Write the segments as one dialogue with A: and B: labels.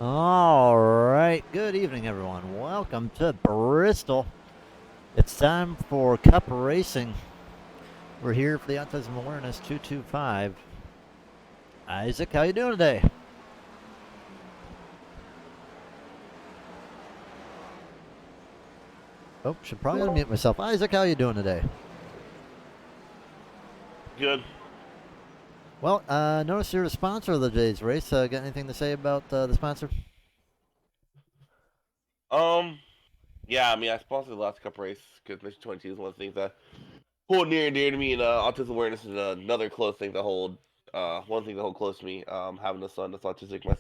A: All right. Good evening, everyone. Welcome to Bristol. It's time for Cup Racing. We're here for the Autism Awareness 225. Isaac, how you doing today? Oh, should probably unmute myself. Isaac, how you doing today?
B: Good.
A: Well, notice you're the sponsor of the day's race. Got anything to say about the sponsor?
B: Um. Yeah. I mean, I sponsored the last cup race because Mission 22 is one of the things that hold near and dear to me, and autism awareness is another close thing to hold. One thing to hold close to me. Having a son that's autistic, my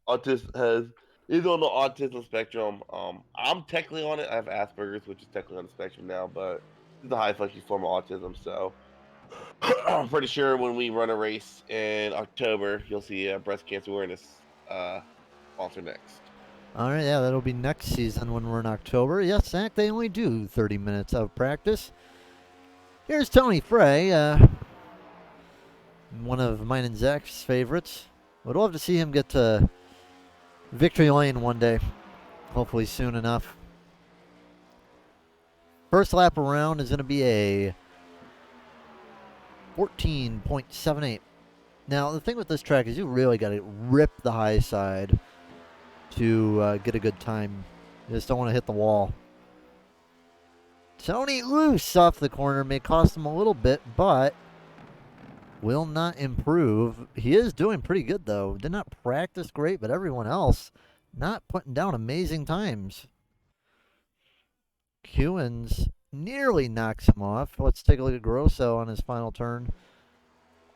B: autism is on the autism spectrum. I'm technically on it. I have Asperger's, which is technically on the spectrum now, but it's a high functioning form of autism. So I'm pretty sure when we run a race in October, you'll see a breast cancer awareness uh, sponsor next.
A: All right, yeah, that'll be next season when we're in October. Yes, Zach, they only do 30 minutes of practice. Here's Tony Frey, one of mine and Zach's favorites. Would love to see him get to victory lane one day, hopefully soon enough. First lap around is going to be a 14.78. Now, the thing with this track is you really got to rip the high side to get a good time. You just don't want to hit the wall. Tony loose off the corner may cost him a little bit, but will not improve. He is doing pretty good, though. Did not practice great, but everyone else not putting down amazing times. Kewins nearly knocks him off. Let's take a look at Grosso on his final turn.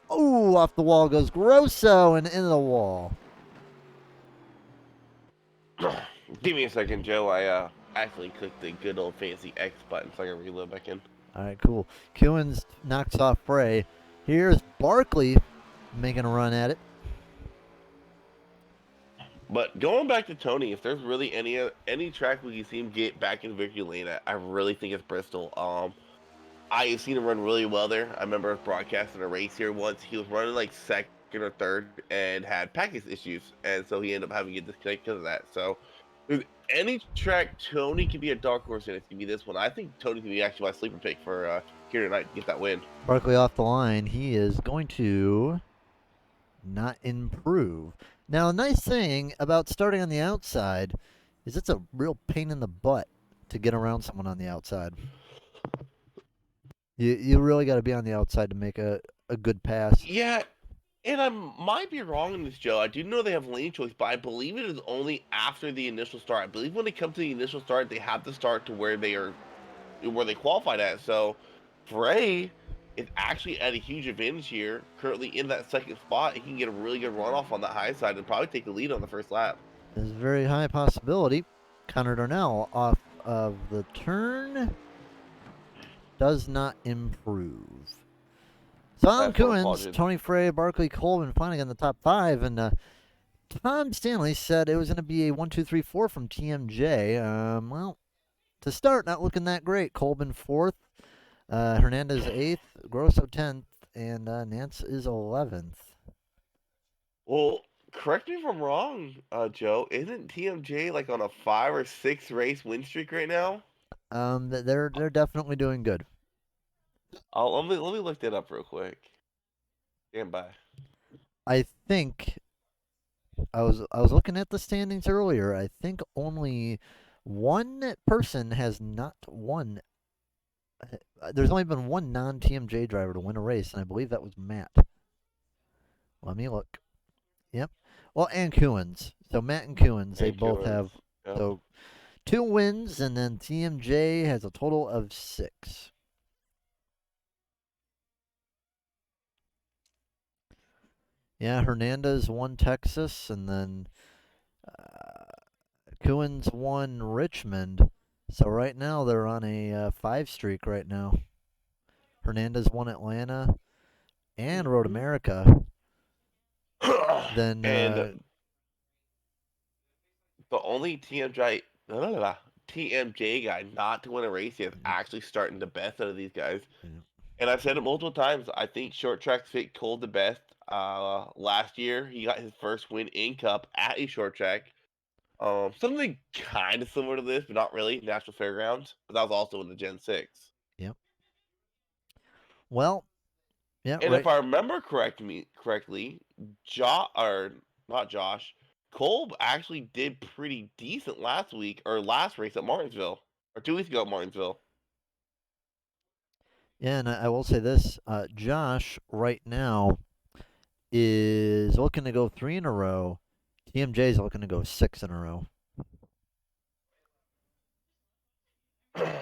A: Oh, off the wall goes Grosso and into the wall.
B: Give me a second, Joe. I actually clicked the good old fancy X button so I can reload back in.
A: All right, cool. Kewins knocks off Frey. Here's Barkley making a run at it.
B: But going back to Tony, if there's really any track we can see him get back in victory lane at, I really think it's Bristol. I have seen him run really well there. I remember broadcasting a race here once. He was running like second or third and had package issues, and so he ended up having to get disconnected because of that. So, if any track Tony can be a dark horse in, it's gonna be this one. I think Tony can be actually my sleeper pick for here tonight to get that win.
A: Barkley off the line. He is going to not improve. Now, a nice thing about starting on the outside is it's a real pain in the butt to get around someone on the outside. You really got to be on the outside to make a good pass.
B: Yeah, and I might be wrong in this, Joe. I do know they have lane choice, but I believe it is only after the initial start. I believe when they come to the initial start, they have to start to where they qualified at. So Frey is actually at a huge advantage here. Currently in that second spot, he can get a really good runoff on that high side and probably take the lead on the first lap.
A: There's a very high possibility. Connor Darnell off of the turn does not improve. Tom
B: That's what I'm
A: Coons,
B: apologizing.
A: Tony Frey, Barkley Colvin finally in the top five, and Tom Stanley said it was going to be a 1, 2, 3, 4 from TMJ. Well, to start, not looking that great. Colvin fourth, Hernandez eighth, Grosso 10th, and Nance is 11th.
B: Well, correct me if I'm wrong, Joe. Isn't TMJ like on a 5 or 6 race win streak right now?
A: They're definitely doing good.
B: Let me look that up real quick. Stand by.
A: I think I was looking at the standings earlier. I think only one person has not won. There's only been one non-TMJ driver to win a race, and I believe that was Matt. Let me look. Yep. Well, and Coons. So Matt and Coons, they
B: And
A: both
B: Killings.
A: have
B: Yep.
A: so 2 wins, and then TMJ has a total of 6. Yeah, Hernandez won Texas, and then uh, Coons won Richmond. So right now they're on a 5 streak right now. Hernandez won Atlanta and Road America. Then
B: And the only TMJ guy not to win a race is actually starting the best out of these guys. And I've said it multiple times. I think short track fit Cole the best. Last year he got his first win in Cup at a short track. Something kind of similar to this, but not really. National Fairgrounds, but that was also in the Gen 6.
A: Yep. Well, yeah,
B: And if
A: right.
B: I remember correctly, or not Josh, Kolb actually did pretty decent last week or last race at Martinsville, or 2 weeks ago at Martinsville.
A: Yeah, and I will say this: Josh right now is looking to go 3 in a row. TMJ is looking to go 6 in a row.
B: Well,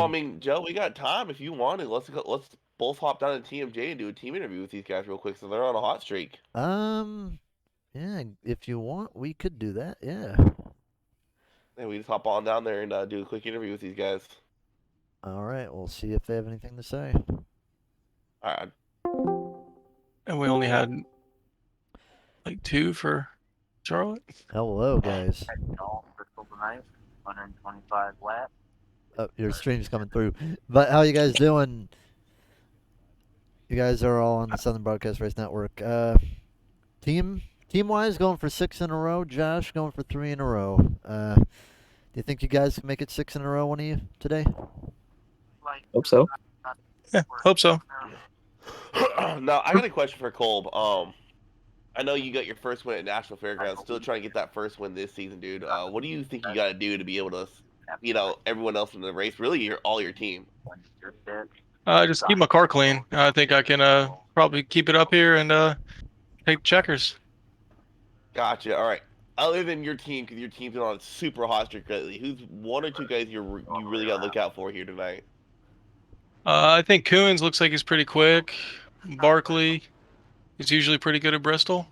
B: I
A: TM,
B: mean, Joe, we got time if you want it. Let's both hop down to TMJ and do a team interview with these guys real quick, so they're on a hot streak.
A: um, yeah, if you want, we could do that. Yeah.
B: And we just hop on down there and do a quick interview with these guys.
A: All right, we'll see if they have anything to say.
B: All right.
C: And we only had like 2 for Charlotte.
A: Hello, guys.
D: Bristol tonight, 125 laps.
A: Oh, your stream's coming through. But how you guys doing? You guys are all on the Southern Broadcast Race Network. Team wise, going for 6 in a row. Josh going for 3 in a row. Do you think you guys can make it 6 in a row, one of you, today?
E: Hope so.
C: Yeah, hope so.
B: Now, I got a question for Kolb. I know you got your first win at National Fairgrounds. Still trying to get that first win this season, dude. What do you think you got to do to be able to, everyone else in the race, really all your team?
C: Just keep my car clean. I think I can probably keep it up here and take checkers.
B: Gotcha. All right. Other than your team, because your team's been on a super hot streak lately, who's one or two guys you really got to look out for here tonight?
C: I think Coons looks like he's pretty quick. Barkley is usually pretty good at Bristol.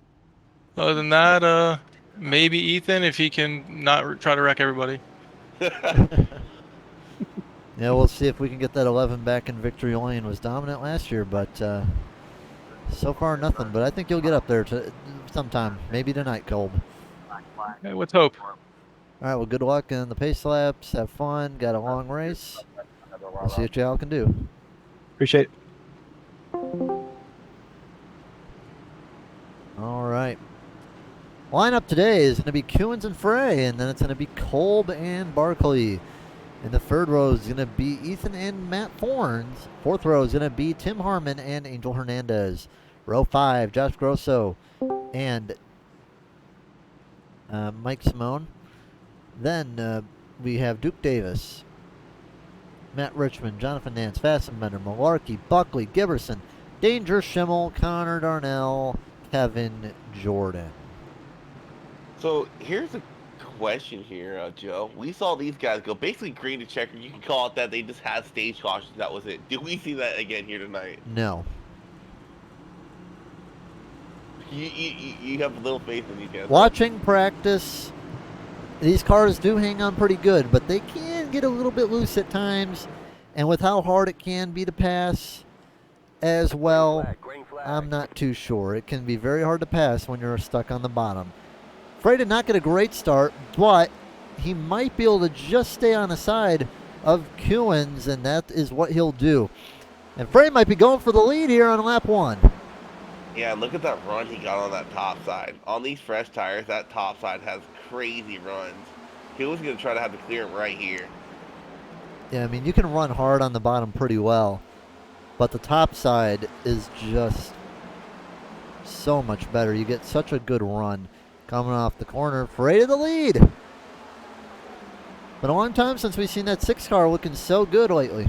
C: Other than that, maybe Ethan if he can not try to wreck everybody.
A: Yeah, we'll see if we can get that 11 back in victory lane. Was dominant last year, but so far nothing. But I think you'll get up there to sometime, maybe tonight, Kolb.
C: Okay, let's hope.
A: All right, well, good luck in the pace laps. Have fun. Got a long race. We'll see what y'all can do.
E: Appreciate it.
A: All right. Lineup today is going to be Coons and Frey, and then it's going to be Kolb and Barkley. In the third row is going to be Ethan and Matt Forns. Fourth row is going to be Tim Harmon and Angel Hernandez. Row 5, Josh Grosso and Mike Simone. Then we have Duke Davis, Matt Richmond, Jonathan Nance, Fastenbender, Malarkey, Buckley, Giberson, Danger Schimmel, Connor Darnell, Kevin Jordan.
B: So here's a question here, Joe. We saw these guys go basically green to checker. You can call it that. They just had stage cautions. That was it. Did we see that again here tonight?
A: No.
B: You have little faith in these guys.
A: Watching practice, these cars do hang on pretty good, but they can get a little bit loose at times. And with how hard it can be to pass as well, I'm not too sure. It can be very hard to pass when you're stuck on the bottom. Frey did not get a great start, but he might be able to just stay on the side of Coons, and that is what he'll do. And Frey might be going for the lead here on lap 1.
B: Yeah, look at that run he got on that top side. On these fresh tires, that top side has crazy runs. He was going to try to have to clear him right here.
A: Yeah, I mean, you can run hard on the bottom pretty well, but the top side is just so much better. You get such a good run coming off the corner. Frey to the lead. Been a long time since we've seen that 6 car looking so good lately.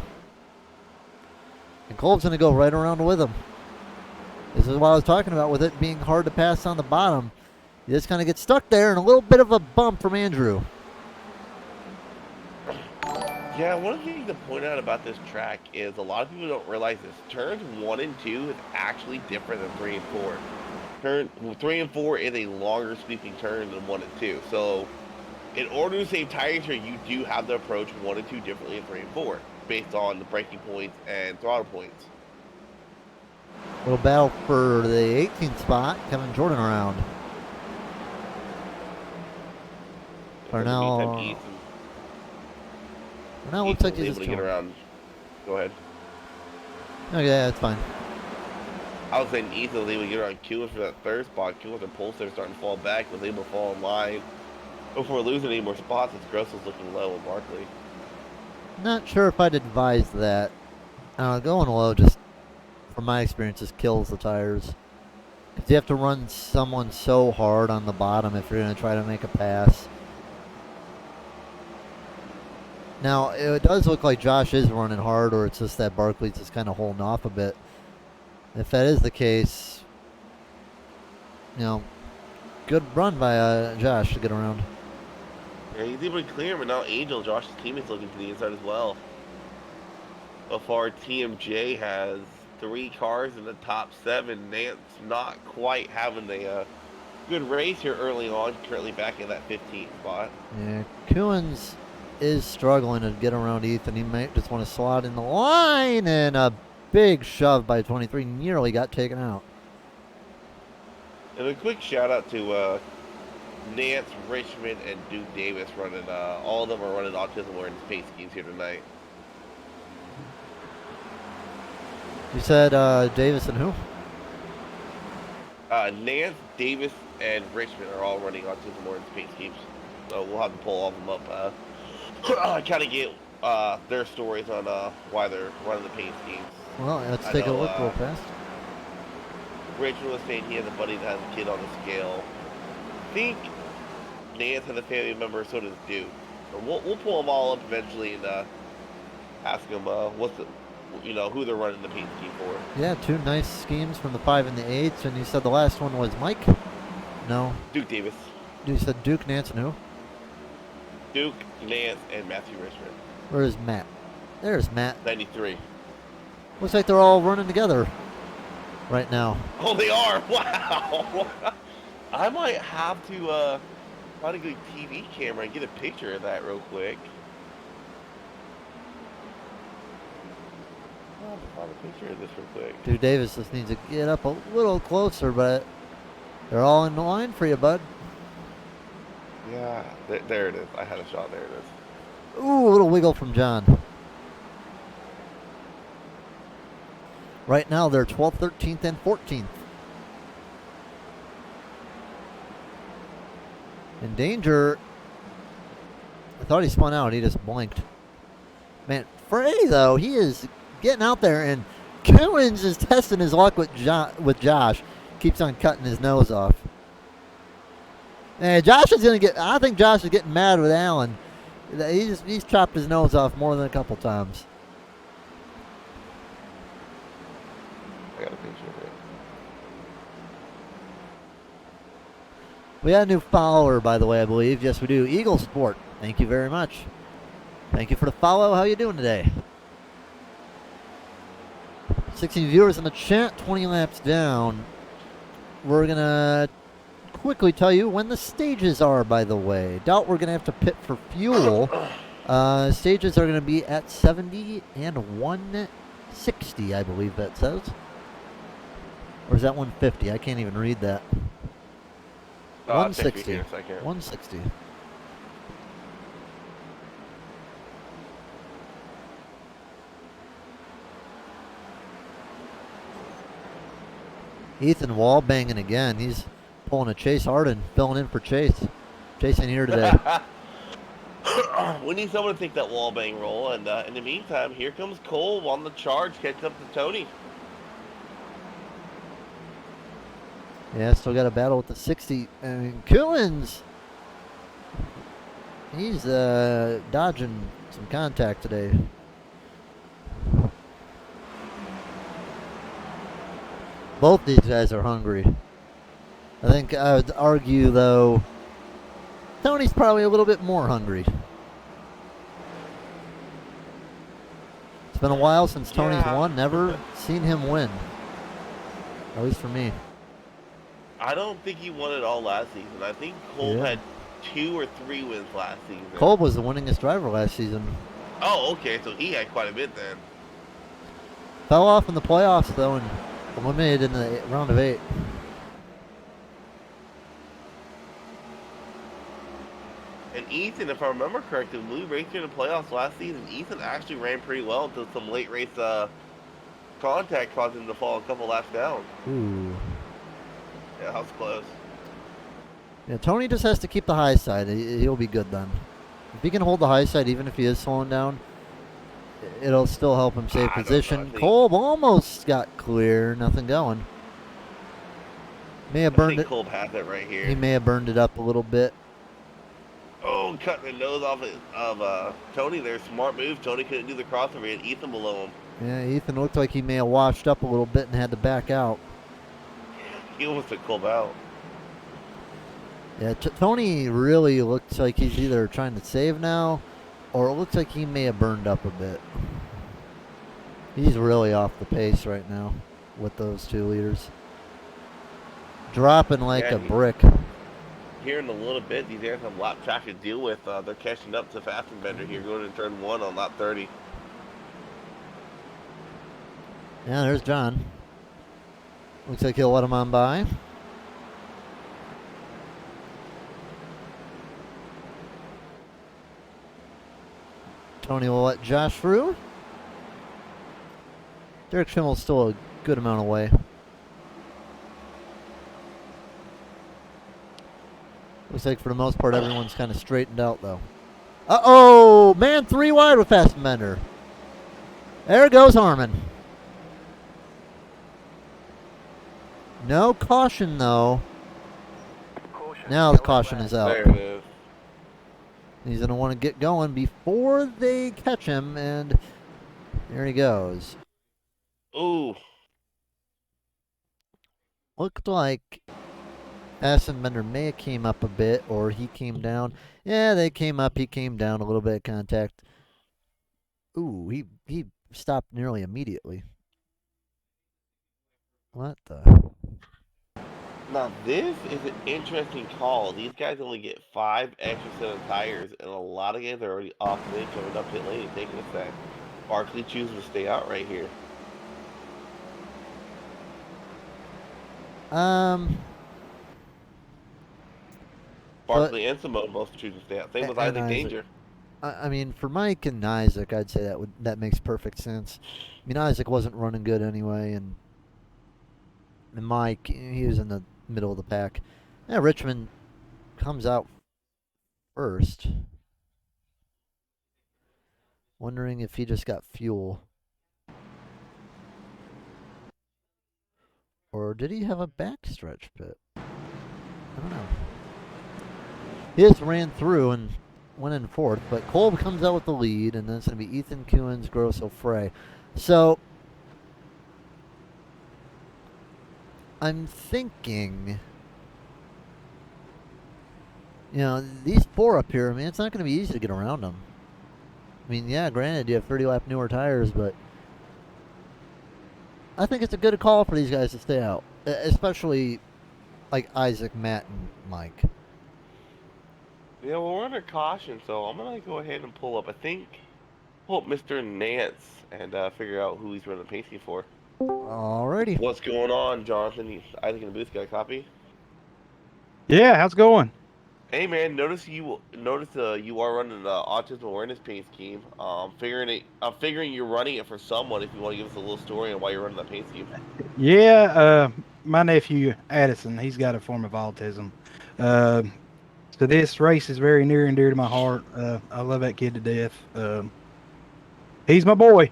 A: And Kolb's going to go right around with him. This is what I was talking about with it being hard to pass on the bottom. You just kind of get stuck there, and a little bit of a bump from Andrew.
B: Yeah, one of the things to point out about this track is a lot of people don't realize this. Turns 1 and 2 is actually different than 3 and 4. Turn 3 and 4 is a longer sweeping turn than 1 and 2. So, in order to save tires here, you do have to approach 1 and 2 differently than 3 and 4, based on the braking points and throttle points.
A: Little battle for the 18th spot. Kevin Jordan around. For now, looks like he's
B: able to get around. Go ahead.
A: Okay, that's fine.
B: I was saying Ethan was able to get around Q for that third spot. Q with their pulse there starting to fall back, was able to fall in line before losing any more spots as Gross was looking low with Barkley.
A: Not sure if I'd advise that. Going low just, from my experience, just kills the tires. Because you have to run someone so hard on the bottom if you're going to try to make a pass. Now, it does look like Josh is running hard, or it's just that Barkley's just kind of holding off a bit. If that is the case, good run by Josh to get around.
B: Yeah, he's able to clear him, and now Angel, Josh's teammate's looking to the inside as well. So far, TMJ has 3 cars in the top 7. Nance not quite having a good race here early on, currently back in that 15th spot.
A: Yeah, Coons is struggling to get around Ethan. He might just want to slot in the line, and a big shove by 23 nearly got taken out.
B: And a quick shout out to Nance, Richmond, and Duke Davis running. All of them are running Autism awareness pace schemes here tonight.
A: You said Davis and who?
B: Nance, Davis, and Richmond are all running Autism awareness pace schemes. So we'll have to pull all of them up. Kind of get their stories on why they're running the pace schemes.
A: Well, let's take a look real fast.
B: Richmond was saying he has a buddy that has a kid on the scale. I think Nance has a family member, so does Duke. So we'll pull them all up eventually and ask them who they're running the paint scheme for.
A: Yeah, 2 nice schemes from the 5 and the 8s, and you said the last one was Mike? No.
B: Duke Davis.
A: You said Duke, Nance, and who?
B: Duke, Nance, and Matthew Richmond.
A: Where is Matt? There's Matt.
B: 93.
A: Looks like they're all running together right now.
B: Oh, they are! Wow! I might have to find a good TV camera and get a picture of that real quick. I'll find a picture of this real quick.
A: Duke Davis just needs to get up a little closer, but they're all in the line for you, bud.
B: Yeah, there it is. I had a shot. There it is.
A: Ooh, a little wiggle from John. Right now, they're 12th, 13th, and 14th. In danger. I thought he spun out. He just blinked. Man, Frey, though, he is getting out there, and Coons is testing his luck with Josh. Keeps on cutting his nose off. And Josh is going to get... I think Josh is getting mad with Allen. He's chopped his nose off more than a couple times.
B: I got a picture of it.
A: We got a new follower, by the way, I believe. Yes, we do. Eagle Sport. Thank you very much. Thank you for the follow. How you doing today? 16 viewers in the chat, 20 laps down. We're going to quickly tell you when the stages are, by the way. Doubt we're going to have to pit for fuel. Stages are going to be at 70 and 160, I believe that says. Or is that 150? I can't even read that. 160. 160. Ethan wall banging again. He's pulling a Chase Harden, filling in for Chase. Chase ain't here today.
B: We need someone to take that wall bang roll, and in the meantime, here comes Cole on the charge, catch up to Tony.
A: Yeah, still got a battle with the 60. I mean, Coons, he's dodging some contact today. Both these guys are hungry. I think I would argue, though, Tony's probably a little bit more hungry. It's been a while since Tony's won. Never seen him win. At least for me.
B: I don't think he won it all last season. I think Cole had 2 or 3 wins last season.
A: Cole was the winningest driver last season.
B: Oh, okay, so he had quite a bit then.
A: Fell off in the playoffs, though, and eliminated in the round of 8.
B: And Ethan, if I remember correctly, when we raced in the playoffs last season, Ethan actually ran pretty well until some late race contact caused him to fall a couple laps down.
A: Ooh.
B: Yeah, that was close.
A: Yeah, Tony just has to keep the high side. He'll be good then. If he can hold the high side, even if he is slowing down, it'll still help him save
B: I don't
A: position.
B: know. I think,
A: Kolb almost got clear. Nothing going. May have
B: I
A: burned
B: think
A: it.
B: Kolb has it right here.
A: He may have burned it up a little bit.
B: Oh, cutting the nose off of Tony there. Smart move. Tony couldn't do the crossover. He had Ethan below him.
A: Yeah, Ethan looked like he may have washed up a little bit and had to back out.
B: He almost took Kolb out.
A: Yeah, Tony really looks like he's either trying to save now, or it looks like he may have burned up a bit. He's really off the pace right now with those 2 leaders. Dropping like
B: Yeah,
A: a brick.
B: Here in a little bit, these guys have lap track to deal with. They're catching up to Fastenbender here, going to turn 1 on lap 30.
A: Yeah, there's John. Looks like he'll let him on by. Tony will let Josh through. Derek Schimmel's still a good amount away. Looks like for the most part everyone's kind of straightened out though. Uh-oh! Man 3 wide with Fastenbender. There goes Harmon. No caution though. Now the caution is out.
B: There it is.
A: He's going to want to get going before they catch him, and there he goes.
B: Ooh.
A: Looked like Fastenbender may have came up a bit, or he came down. Yeah, they came up, he came down, a little bit of contact. Ooh, he stopped nearly immediately. What the?
B: Now, this is an interesting call. These guys only get 5 extra set of tires, and a lot of guys are already off mid coming up pit lane and taking a sec. Barkley chooses to stay out right here. Barkley and Simone both choose to stay out. Same with Isaac Danger.
A: I mean, for Mike and Isaac, I'd say that makes perfect sense. I mean, Isaac wasn't running good anyway, and Mike, he was in the middle of the pack. Yeah, Richmond comes out first. Wondering if he just got fuel. Or did he have a backstretch pit? I don't know. He just ran through and went in fourth, but Kolb comes out with the lead, and then it's going to be Ethan Kuhns, Grosso, Frey. So I'm thinking, you know, these 4 up here, I mean, it's not going to be easy to get around them. I mean, yeah, granted, you have 30 lap newer tires, but I think it's a good call for these guys to stay out, especially like Isaac, Matt, and Mike.
B: Yeah, well, we're under caution, so I'm going to go ahead and pull up, pull up Mr. Nance and figure out who he's running the pace scheme for.
A: Alrighty.
B: What's going on, Jonathan? Isaac in the booth, got a copy?
E: Yeah, how's it going?
B: Hey man, notice you are running the autism awareness paint scheme. I'm figuring you're running it for someone. If you want to give us a little story on why you're running that paint scheme.
E: Yeah, my nephew Addison, he's got a form of autism. So this race is very near and dear to my heart. I love that kid to death. He's my boy.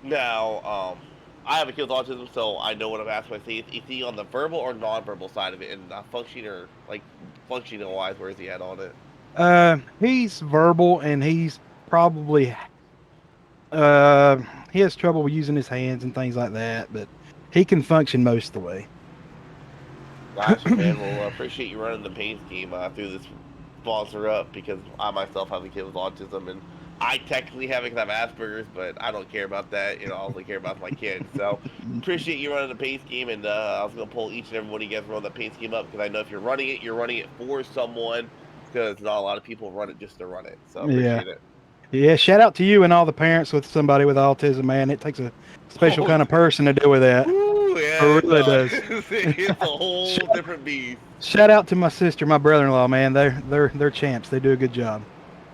B: Now, I have a kid with autism, so I know what I'm asking. Is he on the verbal or non-verbal side of it, and functioning wise, where is he at on it?
E: He's verbal, and he's probably he has trouble with using his hands and things like that, but he can function most of the way.
B: Gotcha, man. Well, appreciate you running the paint scheme through this sponsor up, because I myself have a kid with autism, and I technically have it because I have Asperger's, but I don't care about that. You know, I only care about my kid. So appreciate you running the paint scheme, and I was gonna pull each and every one of you guys run the paint scheme up, because I know if you're running it for someone, because not a lot of people run it just to run it. So appreciate it.
E: Yeah, shout out to you and all the parents with somebody with autism, man. It takes a special kind of person to deal with that.
B: Ooh, yeah,
E: It really does.
B: It's a whole different beast.
E: Shout out to my sister, my brother-in-law, man. They're champs. They do a good job.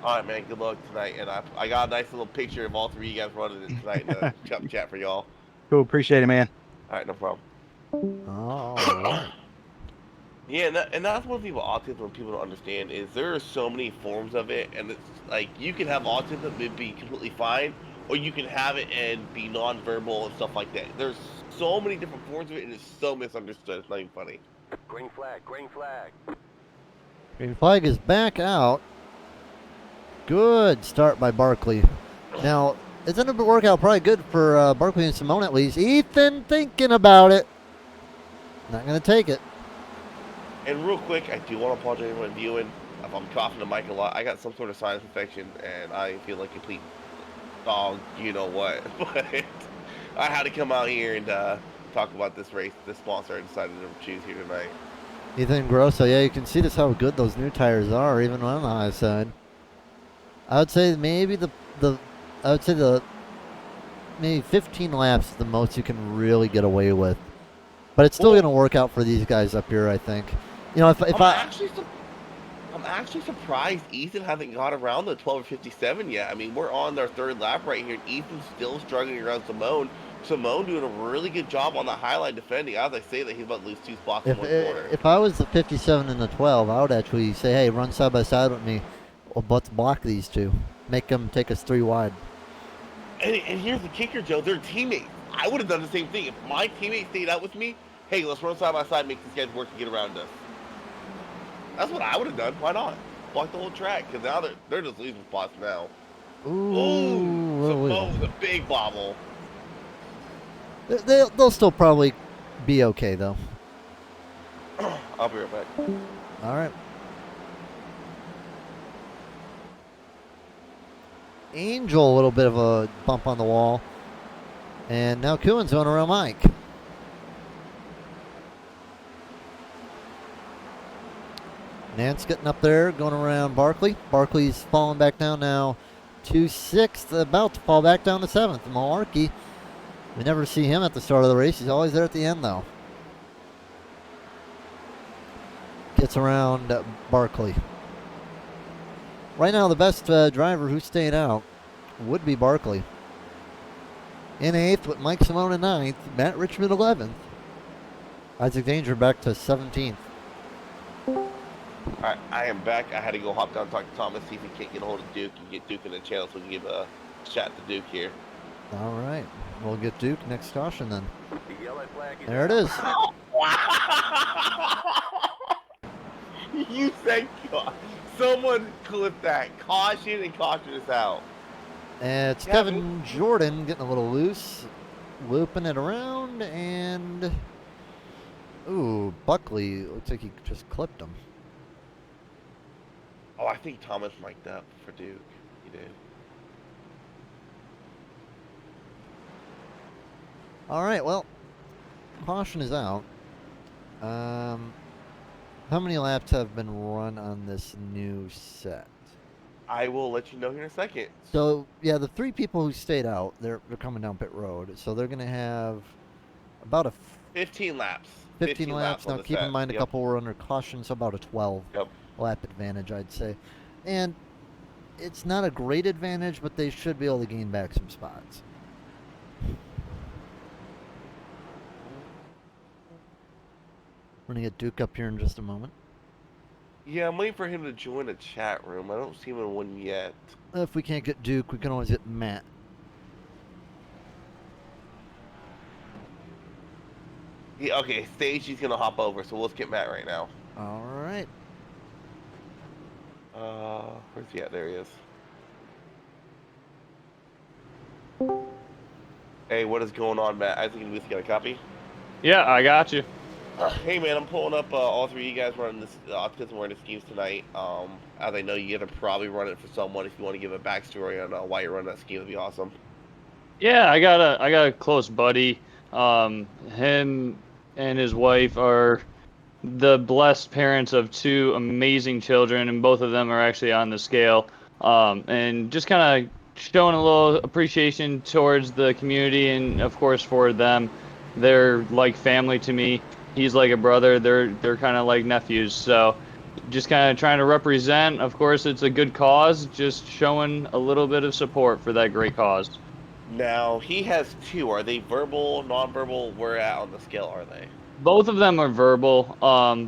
B: All right, man. Good luck tonight, and I got a nice little picture of all 3 of you guys running it tonight in the chat for y'all.
E: Cool. Appreciate it, man.
B: All right, no problem.
A: All right.
B: Yeah, and that's one thing about autism people don't understand is there are so many forms of it, and it's like you can have autism and be completely fine, or you can have it and be nonverbal and stuff like that. There's so many different forms of it, and it's so misunderstood. It's not even funny.
F: Green flag, green flag.
A: Green flag is back out. Good start by Barkley. Now, it's going to work out probably good for Barkley and Simone at least. Ethan thinking about it. Not going to take it.
B: And real quick, I do want to apologize to everyone viewing. If I'm coughing the mic a lot, I got some sort of sinus infection, and I feel like a complete dog, you know what. But I had to come out here and talk about this race, this sponsor I decided to choose here tonight.
A: Ethan Grosso, yeah, you can see just how good those new tires are, even on the high side. I would say maybe maybe 15 laps is the most you can really get away with. But it's still going to work out for these guys up here, I think. You know,
B: I'm actually surprised Ethan hasn't got around the 12 or 57 yet. I mean, we're on our third lap right here, and Ethan's still struggling around Simone. Simone doing a really good job on the highline defending. As I say that, he's about to lose 2 spots in one corner.
A: if I was the 57 and the 12, I would actually say, hey, run side by side with me. Well, let's block these two. Make them take us 3 wide.
B: And here's the kicker, Joe. They're teammates. I would have done the same thing. If my teammate stayed out with me, hey, let's run side by side, make these guys work to get around us. That's what I would have done. Why not? Block the whole track, because now they're just losing spots now. Ooh, Simone with a big bobble.
A: They'll still probably be okay, though.
B: I'll be right back.
A: All right. Angel, a little bit of a bump on the wall. And now Cohen's going around Mike. Nance getting up there, going around Barkley. Barkley's falling back down now to 6th, about to fall back down to 7th. Malarkey, we never see him at the start of the race. He's always there at the end, though. Gets around Barkley. Right now, the best driver who's staying out would be Barkley. In 8th with Mike Simone in 9th. Matt Richmond 11th. Isaac Danger back to 17th.
B: Alright, I am back. I had to go hop down and talk to Thomas, see if he can't get a hold of Duke and get Duke in the channel so we can give a chat to Duke here.
A: All right. We'll get Duke next caution then.
F: The yellow flag is
A: There it is.
B: You said someone clip that. Caution and caution us out.
A: And it's Kevin Jordan getting a little loose. Looping it around and... Ooh, Buckley. Looks like he just clipped him.
B: Oh, I think Thomas mic'd up for Duke. He did.
A: All right, well, caution is out. How many laps have been run on this new set?
B: I will let you know here in a second.
A: So, yeah, the 3 people who stayed out, they're coming down pit road. So they're going to have about a
B: 15 laps.
A: 15 laps.
B: on
A: Now,
B: the
A: keep in
B: set.
A: mind, a
B: Yep.
A: couple were under caution, so about a 12
B: Yep.
A: lap advantage, I'd say. And it's not a great advantage, but they should be able to gain back some spots. We're going to get Duke up here in just a moment.
B: Yeah, I'm waiting for him to join the chat room. I don't see him in one yet.
A: If we can't get Duke, we can always get Matt.
B: Yeah, okay, Stagey's gonna hop over, so we'll skip Matt right now.
A: All right.
B: Where's he at? There he is. Hey, what is going on, Matt? I think you got a copy.
G: Yeah, I got you.
B: Hey, man, I'm pulling up all 3 of you guys running this autism awareness schemes tonight. As I know you gotta probably run it for someone. If you want to give a backstory on why you're running that scheme, it'd be awesome.
G: Yeah, I got a close buddy. Him and his wife are the blessed parents of 2 amazing children, and both of them are actually on the scale. And just kind of showing a little appreciation towards the community, and of course for them. They're like family to me. He's like a brother. They're kind of like nephews. So just kind of trying to represent. Of course, it's a good cause. Just showing a little bit of support for that great cause.
B: Now he has two. Are they verbal, nonverbal? Where at on the scale are they?
G: Both of them are verbal.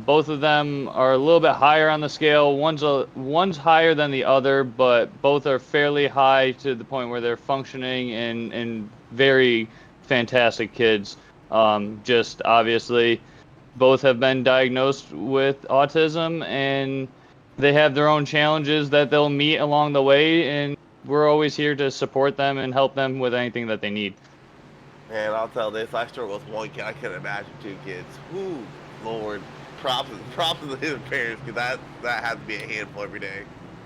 G: Both of them are a little bit higher on the scale. One's higher than the other, but both are fairly high to the point where they're functioning and very fantastic kids. Just obviously, both have been diagnosed with autism, and they have their own challenges that they'll meet along the way, and we're always here to support them and help them with anything that they need.
B: And I'll tell this, I struggle with one kid. I couldn't imagine two kids. Ooh, Lord. Props to his parents, because that has to be a handful every day.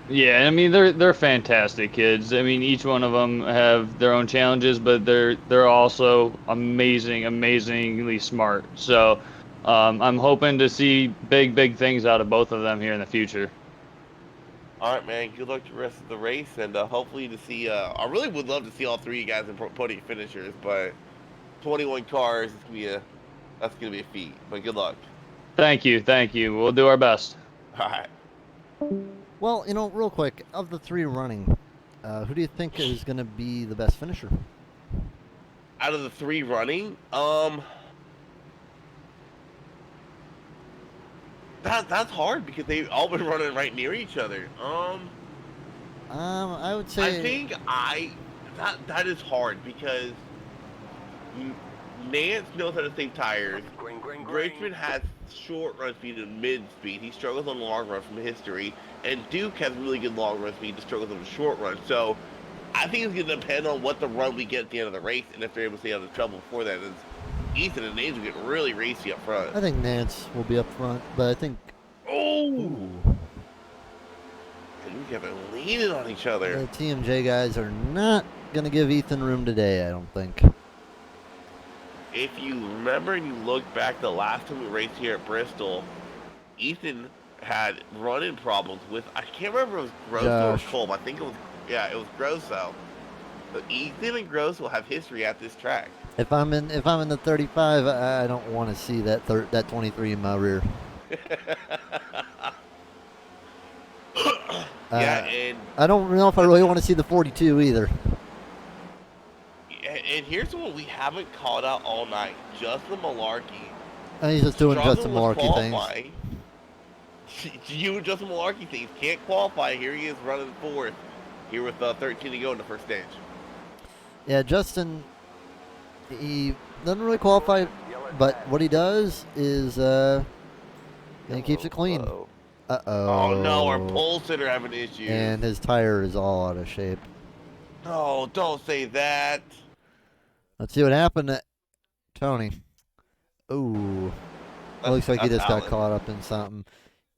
G: Yeah, I mean they're fantastic kids. I mean each one of them have their own challenges, but they're also amazingly smart. So I'm hoping to see big things out of both of them here in the future.
B: All right, man. Good luck to the rest of the race, and hopefully to see. I really would love to see all three of you guys in podium finishers, but 21 cars is gonna be that's gonna be a feat. But good luck.
G: Thank you. We'll do our best.
B: All right.
A: Well, real quick, of the three running, who do you think is going to be the best finisher?
B: Out of the three running, that's hard because they've all been running right near each other.
A: I would
B: I
A: say.
B: think that is hard because Nance knows how to save tires.
F: Green.
B: Richmond has short run speed and mid speed. He struggles on long run from history, and Duke has really good long run speed. Just struggles on the short run. So I think it's going to depend on what the run we get at the end of the race, and if they're able to stay out of trouble before that. Is Ethan and Nance will get really racy up front.
A: I think Nance will be up front, but I think.
B: Oh,
A: Ooh,
B: and we have been leaning on each other.
A: the TMJ guys are not going to give Ethan room today, I don't think.
B: If you remember and you look back the last time we raced here at Bristol, Ethan had run-in problems with, I can't remember if it was Grosso or
A: Josh.
B: Kolb. I think it was Grosso. But Ethan and Grosso have history at this track.
A: If I'm in the 35, I don't want to see that 23 in my rear.
B: Yeah, and
A: I don't know if I really want to see the 42 either.
B: here's what we haven't called out all night: Justin Malarkey.
A: He's just doing
B: Struggling
A: Justin
B: with
A: Malarkey things.
B: qualifying. You and Justin Malarkey things can't qualify. Here he is running fourth. Here with 13 to go in the first stage.
A: Yeah, Justin, he doesn't really qualify, but what he does is he keeps it clean. Uh-oh.
B: Oh no, our pole sitter having issues.
A: And his tire is all out of shape.
B: No, don't say that.
A: Let's see what happened to Tony. Ooh. Looks like he just got caught up in something.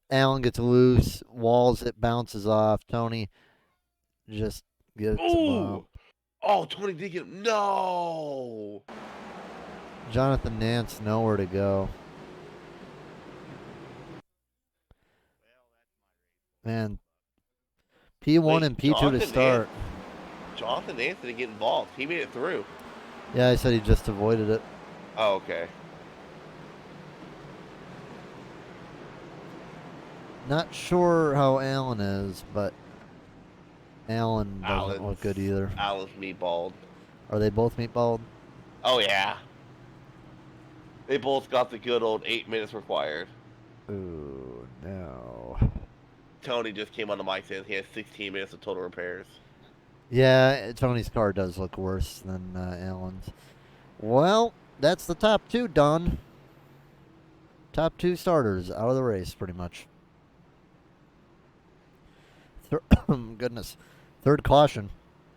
A: Allen gets loose, walls it, bounces off. Tony just gets him up.
B: Oh, Tony did get him. No.
A: Jonathan Nance nowhere to go. Man, P1
B: Wait,
A: and P2 to
B: Jonathan
A: start.
B: Jonathan Nance didn't get involved. He made it through.
A: Yeah, I said he just avoided it.
B: Oh, okay.
A: Not sure how Allen is, but Allen doesn't look good either.
B: Allen's meatballed.
A: Are they both meatballed?
B: Oh, yeah. They both got the good old 8 minutes required.
A: Ooh, no.
B: Tony just came on the mic saying he has 16 minutes of total repairs.
A: Yeah, Tony's car does look worse than Allen's. Well, that's the top two done. Top two starters out of the race, pretty much. Goodness. Third caution.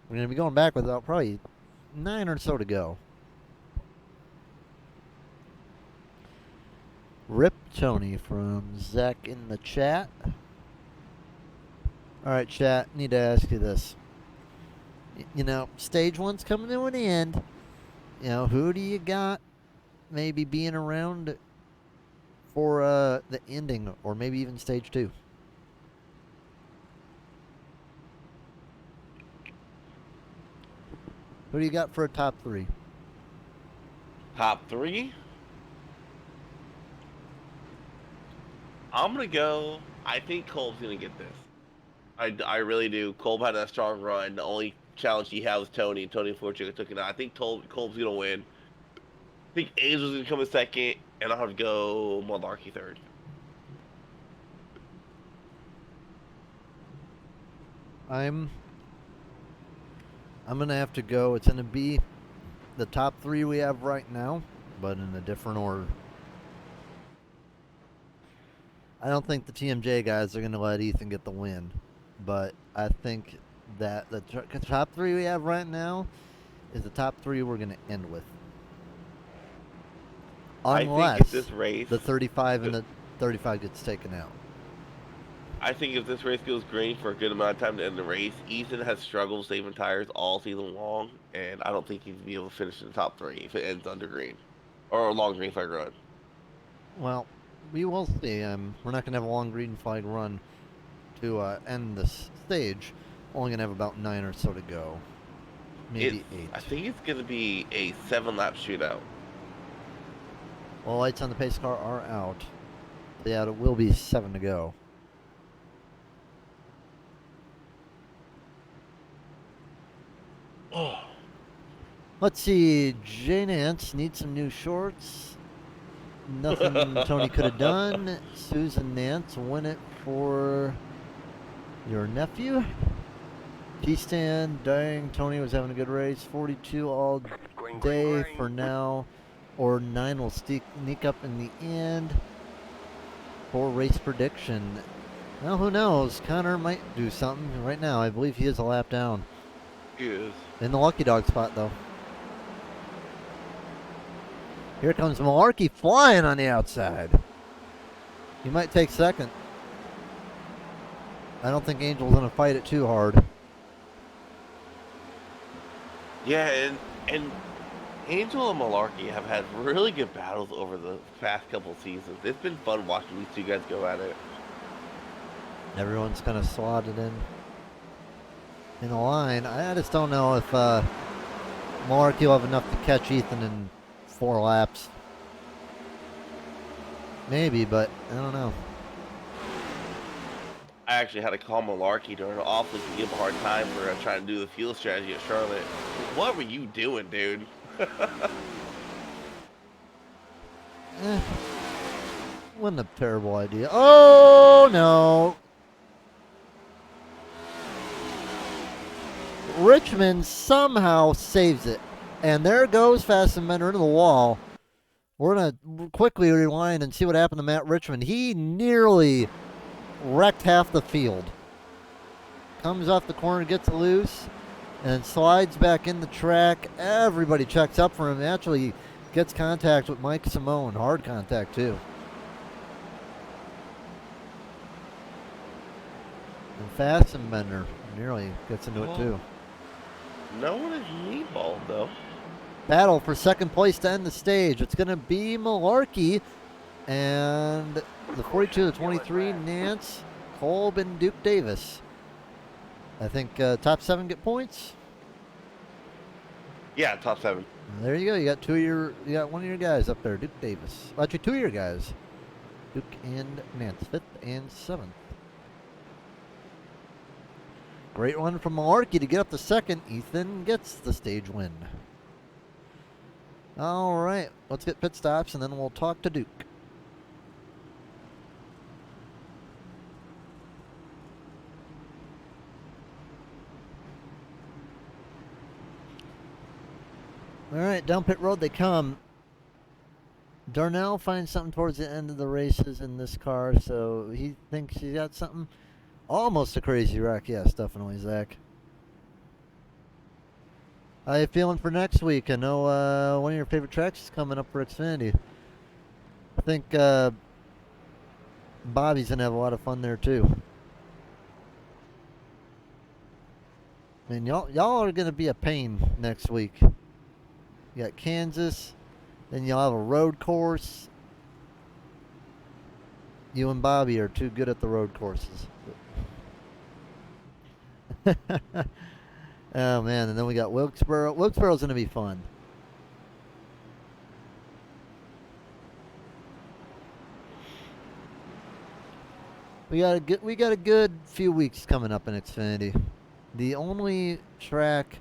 A: We're going to be going back with about probably 9 or so to go. Rip Tony from Zach in the chat. Alright, chat, need to ask you this. Stage one's coming to an end. Who do you got maybe being around for the ending, or maybe even stage two? Who do you got for a top three?
B: Top three? I'm going to I think Kolb's going to get this. I really do. Kolb had a strong run. The only challenge he had with Tony, and Tony unfortunately took it out. I think Colb's gonna win. I think Angel's gonna come in second, and I'll have to go Malarkey third.
A: I'm gonna have to go. It's gonna be the top 3 we have right now, but in a different order. I don't think the TMJ guys are gonna let Ethan get the win, but I think that the top 3 we have right now is the top 3 we're gonna end with.
B: I think if
A: Unless
B: this race,
A: the 35 and the 35 gets taken out.
B: I think if this race goes green for a good amount of time to end the race, Ethan has struggled saving tires all season long, and I don't think he'd be able to finish in the top 3 if it ends under green or a long green flag run.
A: Well, we will see. We're not gonna have a long green flag run to end this stage. Only gonna have about 9 or so to go, maybe 8.
B: I think it's gonna be a 7-lap shootout.
A: Well, lights on the pace car are out. Yeah, it will be 7 to go.
B: Oh,
A: Let's see. Jay Nance needs some new shorts. Nothing Tony could have done. Susan Nance, win it for your nephew. T-stand, dang, Tony was having a good race. 42 all
F: Green,
A: day
F: green, green.
A: for now. Or 9 will sneak up in the end. For race prediction. Well, who knows? Connor might do something right now. I believe he is a lap down.
B: he is.
A: In the lucky dog spot, though. Here comes Malarkey flying on the outside. He might take second. I don't think Angel's going to fight it too hard.
B: Yeah, and Angel and Malarkey have had really good battles over the past couple seasons. It's been fun watching these two guys go at it.
A: Everyone's kind of slotted in the line. I just don't know if Malarkey will have enough to catch Ethan in 4 laps. Maybe, but I don't know.
B: I actually had to call Malarkey during the off week to give him a hard time for trying to do the fuel strategy at Charlotte. What were you doing, dude?
A: Wasn't a terrible idea. Oh, no. Richmond somehow saves it. And there goes Fassbender into the wall. We're going to quickly rewind and see what happened to Matt Richmond. He nearly wrecked half the field. Comes off the corner, gets loose, and slides back in the track. Everybody checks up for him. Actually gets contact with Mike Simone. Hard contact, too. And Fassbender nearly gets into it, too.
B: No one is meatballed, though.
A: Battle for second place to end the stage. It's going to be Malarkey and the 42 to 23, Nance, Kolb, and Duke Davis. I think top 7 get points.
B: Yeah, top 7.
A: There you go. You got one of your guys up there, Duke Davis. Well, actually, 2 of your guys, Duke and Nance, 5th and 7th. Great one from Malarkey to get up to second. Ethan gets the stage win. All right, let's get pit stops and then we'll talk to Duke. All right, down pit road they come. Darnell finds something towards the end of the races in this car, so he thinks he got something. Almost a crazy wreck, yes, definitely, Zach. How you feeling for next week? I know one of your favorite tracks is coming up for Xfinity. I think Bobby's gonna have a lot of fun there too. I mean, y'all are gonna be a pain next week. You got Kansas, then you'll have a road course. You and Bobby are too good at the road courses. Oh man, and then we got Wilkesboro. Wilkesboro's gonna be fun. We got a good few weeks coming up in Xfinity. The only track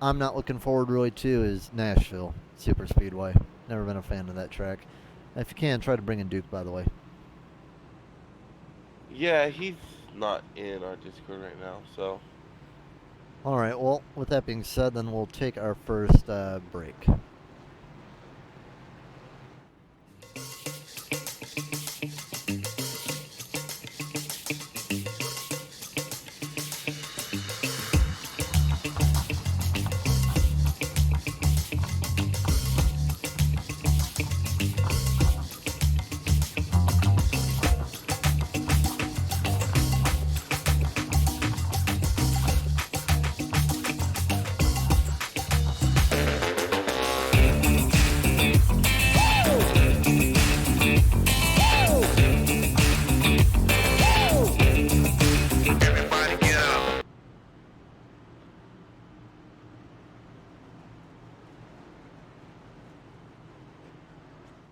A: I'm not looking forward really to is Nashville Super Speedway. Never been a fan of that track. If you can, try to bring in Duke, by the way.
B: Yeah, he's not in our Discord right now, so.
A: All right, well, with that being said, then we'll take our first break.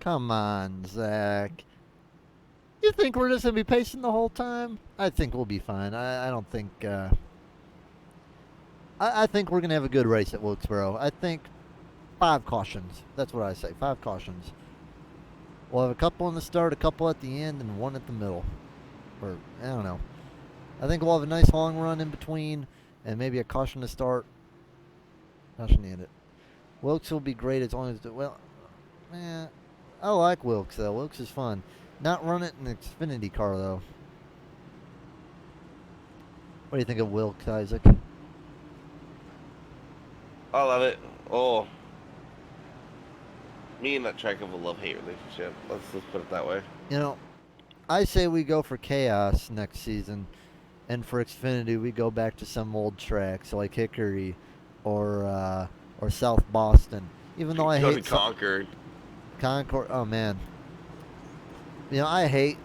A: Come on, Zach. You think we're just going to be pacing the whole time? I think we'll be fine. I don't think... I think we're going to have a good race at Wilkesboro. I think 5 cautions. That's what I say. 5 cautions. We'll have a couple in the start, a couple at the end, and 1 at the middle. Or, I don't know. I think we'll have a nice long run in between, and maybe a caution to start. Caution to end it. Wilkes will be great as long as... Well, man, I like Wilkes, though. Wilkes is fun. Not run it in an Xfinity car, though. What do you think of Wilkes, Isaac?
B: I love it. Oh. Me and that track have a love-hate relationship. Let's put it that way.
A: You know, I say we go for chaos next season, and for Xfinity we go back to some old tracks like Hickory or South Boston. Even though I
B: Go
A: hate
B: to Concord.
A: Concord. Oh man, you know I hate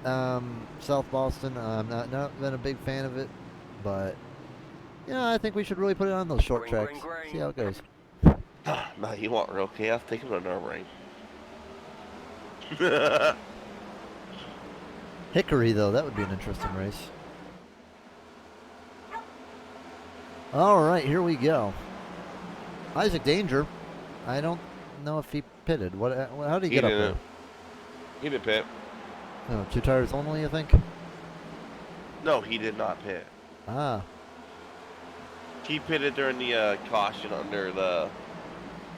A: South Boston. I'm not been a big fan of it, but you know I think we should really put it on those short
F: Green,
A: tracks.
F: green, green.
A: See how it goes.
B: No, you want real chaos? Take him to Nürburgring.
A: Hickory though, that would be an interesting race. All right, here we go. Isaac Danger. I don't know if he pitted. How did he get up there?
B: He did pit.
A: No, 2 tires only, I think.
B: No, he did not pit.
A: Ah,
B: He pitted during the caution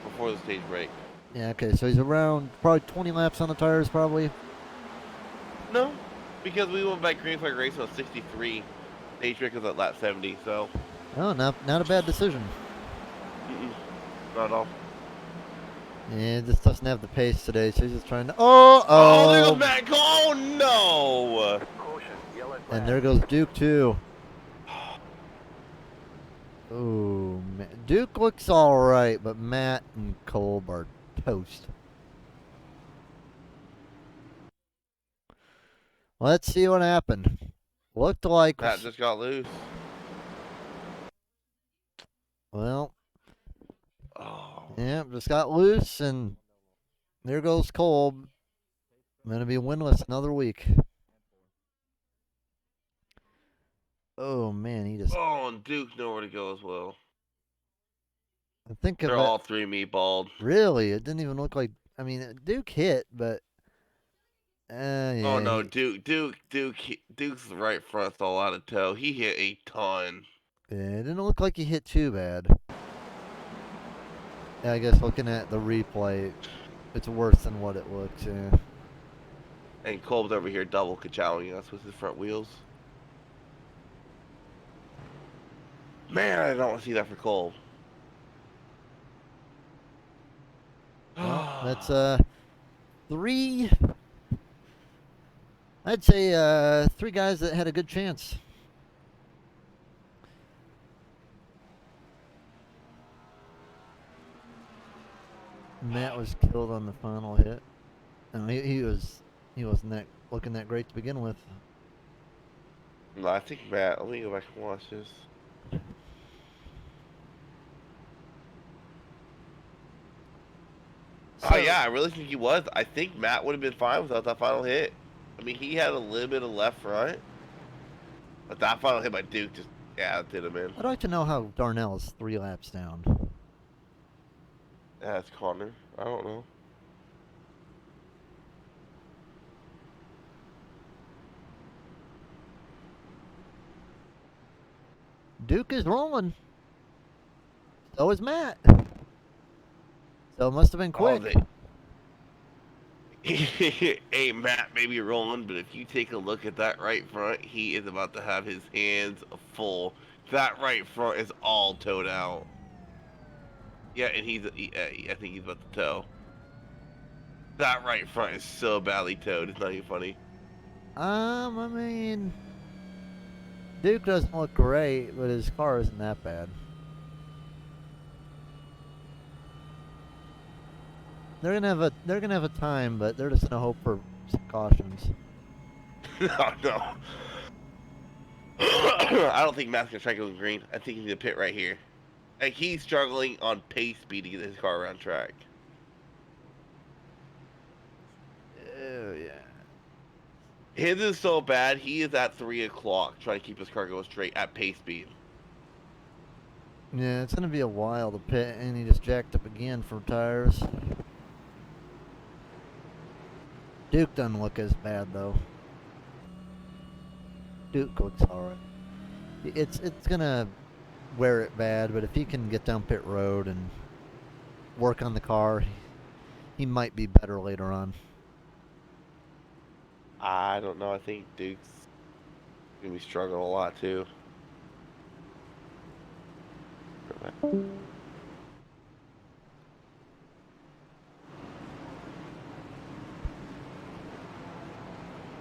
B: before the stage break.
A: yeah. Okay, so he's around probably 20 laps on the tires, probably.
B: No, because we went back green flag racing on 63. Stage break was at lap 70, so.
A: Oh, not a bad decision.
B: Not at all.
A: Yeah, just doesn't have the pace today, so he's just trying to. Oh,
B: Oh, there goes Matt. Oh no!
F: Caution, yellow flag.
A: And there goes Duke too. Oh, man. Duke looks all right, but Matt and Kolb are toast. Let's see what happened. Looked like.
B: Matt just got loose.
A: Well,
B: Oh.
A: yeah, just got loose, and there goes Kolb. Going to be winless another week. Oh, man, he just.
B: Oh, and Duke nowhere to go as well.
A: I think of
B: They're
A: it.
B: all 3 meatballed.
A: Really, it didn't even look like. I mean, Duke hit, but. Yeah,
B: Oh no, Duke's right front's all out of tow. He hit a ton.
A: Yeah, it didn't look like he hit too bad. Yeah, I guess looking at the replay, it's worse than what it looks. Yeah.
B: And Colb's over here double ka-chowing us with his front wheels. Man, I don't want to see that for Kolb.
A: Well, that's 3. I'd say 3 guys that had a good chance. Matt was killed on the final hit. And he wasn't that looking that great to begin with.
B: No, I think Matt. Let me go back and watch this.
A: So,
B: Oh yeah, I really think he was. I think Matt would have been fine without that final hit. I mean, he had a little bit of left front, but that final hit by Duke just Yeah, it did him in.
A: I'd like to know how Darnell is 3 laps down.
B: That's Connor. I don't know.
A: Duke is rolling. So is Matt. So it must have been quick.
B: Oh, hey, Matt may be rolling, but if you take a look at that right front, he is about to have his hands full. That right front is all towed out. Yeah, and I think he's about to tow. That right front is so badly towed. It's not even funny.
A: I mean, Duke doesn't look great, but his car isn't that bad. They're gonna have a time, but they're just gonna hope for some cautions.
B: No, no. I don't think Matt's gonna try going green. I think he's gonna pit right here. Like he's struggling on pace speed to get his car around track.
A: Oh yeah.
B: His is so bad. He is at 3 o'clock trying to keep his car going straight at pace speed.
A: Yeah, it's gonna be a while to pit, and he just jacked up again for tires. Duke doesn't look as bad though. Duke looks alright. It's gonna wear it bad, but if he can get down pit road and work on the car, he might be better later on.
B: I don't know. I think Duke's gonna be struggling a lot too.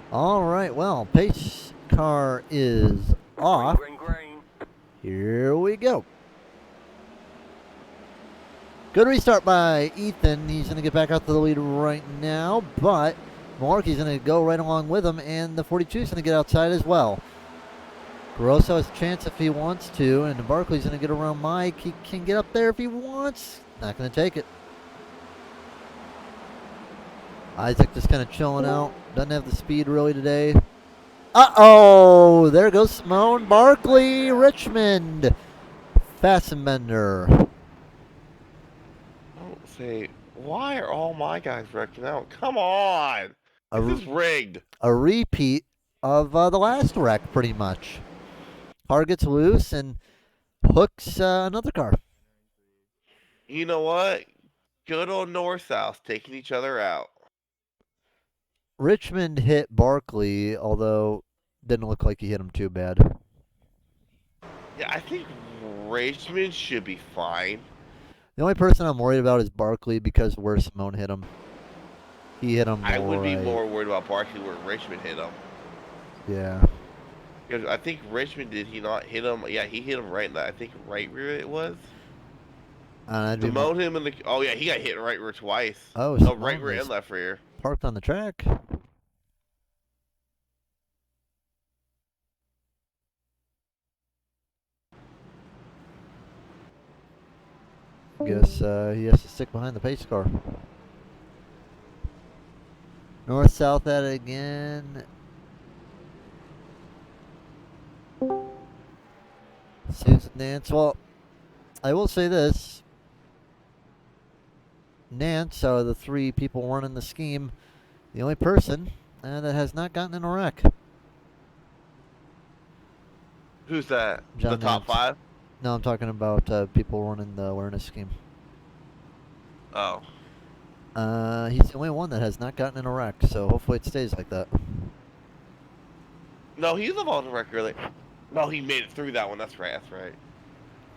A: All right, well, pace car is off.
F: Green, green, green.
A: Here we go. Good restart by Ethan. He's going to get back out to the lead right now, but Malarkey's going to go right along with him, and the 42 is going to get outside as well. Grosso has a chance if he wants to, and Barkley's going to get around Mike. He can get up there if he wants. Not going to take it. Isaac just kind of chilling out. Doesn't have the speed really today. Uh-oh! There goes Simone Barkley, Richmond. Fassbender.
B: Don't say. Why are all my guys wrecking out? Come on!
A: A,
B: This is rigged.
A: a repeat of the last wreck, pretty much. Car gets loose and hooks another car.
B: You know what? Good old North-South taking each other out.
A: Richmond hit Barkley, although didn't look like he hit him too bad.
B: Yeah, I think Richmond should be fine.
A: The only person I'm worried about is Barkley because where Simone hit him. He hit him more
B: I would be
A: right.
B: more worried about Barkley where Richmond hit him.
A: Yeah.
B: Because I think Richmond, did he not hit him? Yeah, he hit him right in the, I think, right rear it was.
A: I'd be
B: Simone him in the, oh yeah, he got hit right rear twice.
A: Oh,
B: No,
A: Simone
B: right rear
A: was
B: and left rear.
A: parked on the track. Guess he has to stick behind the pace car. North-south at it again. Susan Nance. Well, I will say this. Nance, out of the 3 people running the scheme, the only person that has not gotten in a wreck.
B: Who's that?
A: John
B: The top
A: Nance.
B: 5?
A: No, I'm talking about people running the awareness scheme.
B: Oh.
A: He's the only one that has not gotten in a wreck, so hopefully it stays like that.
B: No, he's involved in the wreck early. No, he made it through that one. That's right. That's right.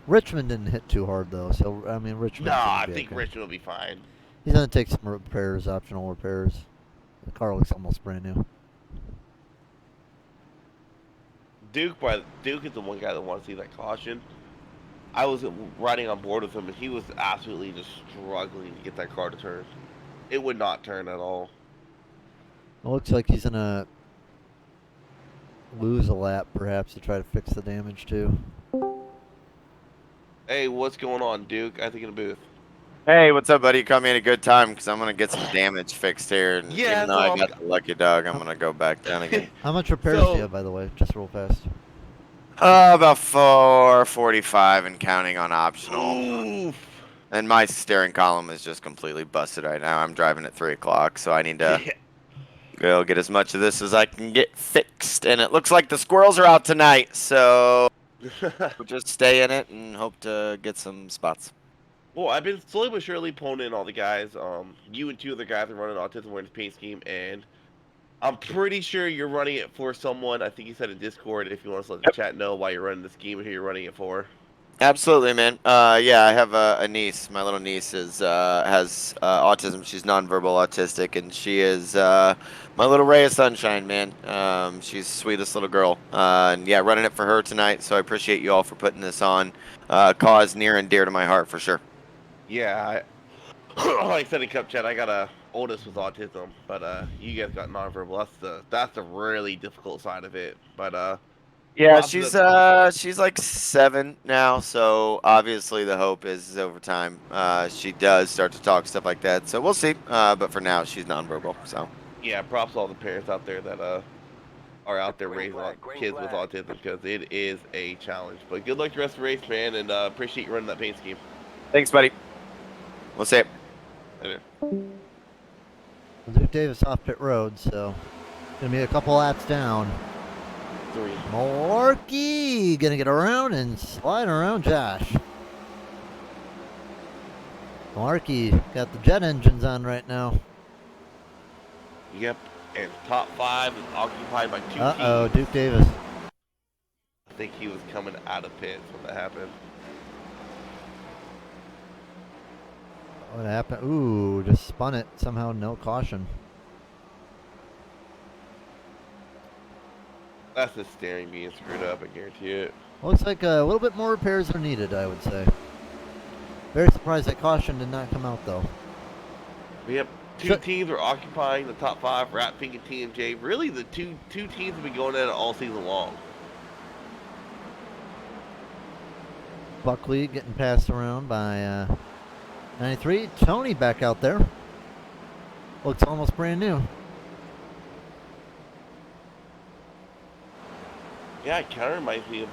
A: Richmond didn't hit too hard though, so I mean Richmond.
B: No, I
A: be
B: think
A: okay.
B: Richmond will be fine.
A: He's gonna take some repairs, optional repairs. The car looks almost brand new.
B: Duke is the one guy that wants to see that caution. I was riding on board with him, and he was absolutely just struggling to get that car to turn. It would not turn at all.
A: It looks like he's gonna lose a lap, perhaps, to try to fix the damage too.
B: Hey, what's going on, Duke? I think in the booth.
H: Hey, what's up, buddy? You caught me at a good time because I'm gonna get some damage fixed here. And
B: Yeah,
H: even though
B: no,
H: I
B: I'm-
H: got the lucky dog, I'm gonna go back down again.
A: How much repairs do you have, by the way? Just real fast.
H: About 4:45 and counting on optional.
B: Oof.
H: And my steering column is just completely busted right now. I'm driving at 3 o'clock, so I need to go get as much of this as I can get fixed. And it looks like the squirrels are out tonight, so we'll just stay in it and hope to get some spots.
B: Well, I've been slowly but surely pulling in all the guys. You and two other guys are running Autism Awareness Paint Scheme, and I'm pretty sure you're running it for someone. I think you said in Discord if you want us to let the chat know why you're running the scheme and who you're running it for.
H: Absolutely, man. Yeah, I have a niece. My little niece has autism. She's nonverbal autistic, and she is my little ray of sunshine, man. She's the sweetest little girl. And yeah, running it for her tonight. So I appreciate you all for putting this on. Cause near and dear to my heart for sure.
B: Yeah, like I said in Cup Chat, I got a oldest with autism, but you guys got nonverbal. That's the really difficult side of it. But
H: Yeah,
B: props to the-
H: she's like 7 now, so obviously the hope is over time she does start to talk stuff like that. So we'll see. But for now, she's nonverbal. So
B: yeah, props to all the parents out there that are out there
F: Green
B: raising
F: flag, green
B: kids with
F: flag.
B: autism because it is a challenge. But good luck the rest of the race, man, and appreciate you running that paint scheme.
H: thanks, buddy. We'll see.
B: Later.
A: Luke Davis off pit road, so gonna be a couple laps down.
B: 3.
A: Malarkey gonna get around and slide around Josh. Malarkey got the jet engines on right now.
B: Yep, and top 5 is occupied by 2
A: Uh-oh,
B: teams.
A: Duke Davis.
B: I think he was coming out of pits when that happened.
A: What happened? Ooh, just spun it. Somehow no caution.
B: That's the steering being screwed up, I guarantee it.
A: Looks like a little bit more repairs are needed, I would say. Very surprised that caution did not come out, though.
B: Yep, two
A: So-
B: teams are occupying the top 5, Rat Pink and TMJ. Really, the two teams have been going at it all season long.
A: Buckley getting passed around by 93. Tony back out there. Looks almost brand new.
B: Yeah, it kind of reminds me of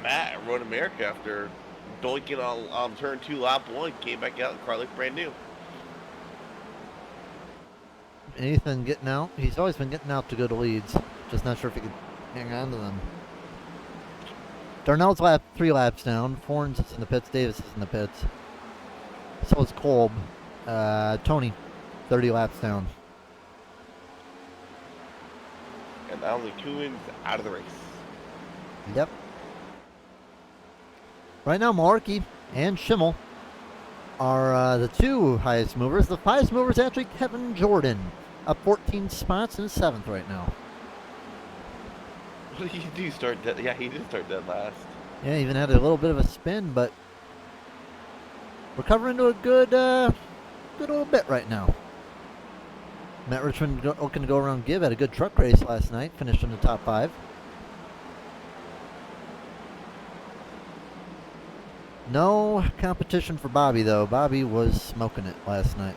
B: Matt at Road America after doinking on turn 2, lap 1, came back out and car looked brand new.
A: Ethan getting out. He's always been getting out to good leads. Just not sure if he could hang on to them. Darnell's 3 laps down. Forns is in the pits. Davis is in the pits. So is Kolb. Tony, 30 laps down.
B: And now the Coons out of the race.
A: Yep. Right now, Malarkey and Schimmel are the 2 highest movers. The highest mover is actually Kevin Jordan, up 14 spots in 7th right now.
B: What did he do? Start dead? Yeah, he did start dead last.
A: Yeah, even had a little bit of a spin, but we're covering to a good little bit right now. Matt Richmond looking to go around Gibb. Had a good truck race last night. Finished in the top 5. No competition for Bobby, though. Bobby was smoking it last night.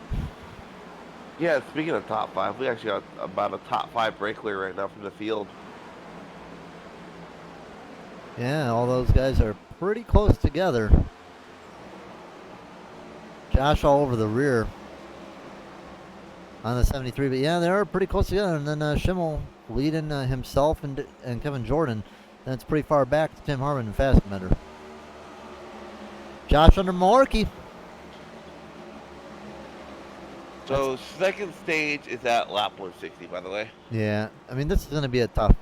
B: Yeah, speaking of top 5, we actually got about a top 5 breakaway right now from the field.
A: Yeah, all those guys are pretty close together. Josh all over the rear on the 73, but yeah, they are pretty close together. And then Schimmel leading himself and Kevin Jordan. Then it's pretty far back to Tim Harmon and Fastmetter. Josh under Malarkey.
B: So second stage is at lap 160, by the way.
A: Yeah, I mean this is going to be a tough.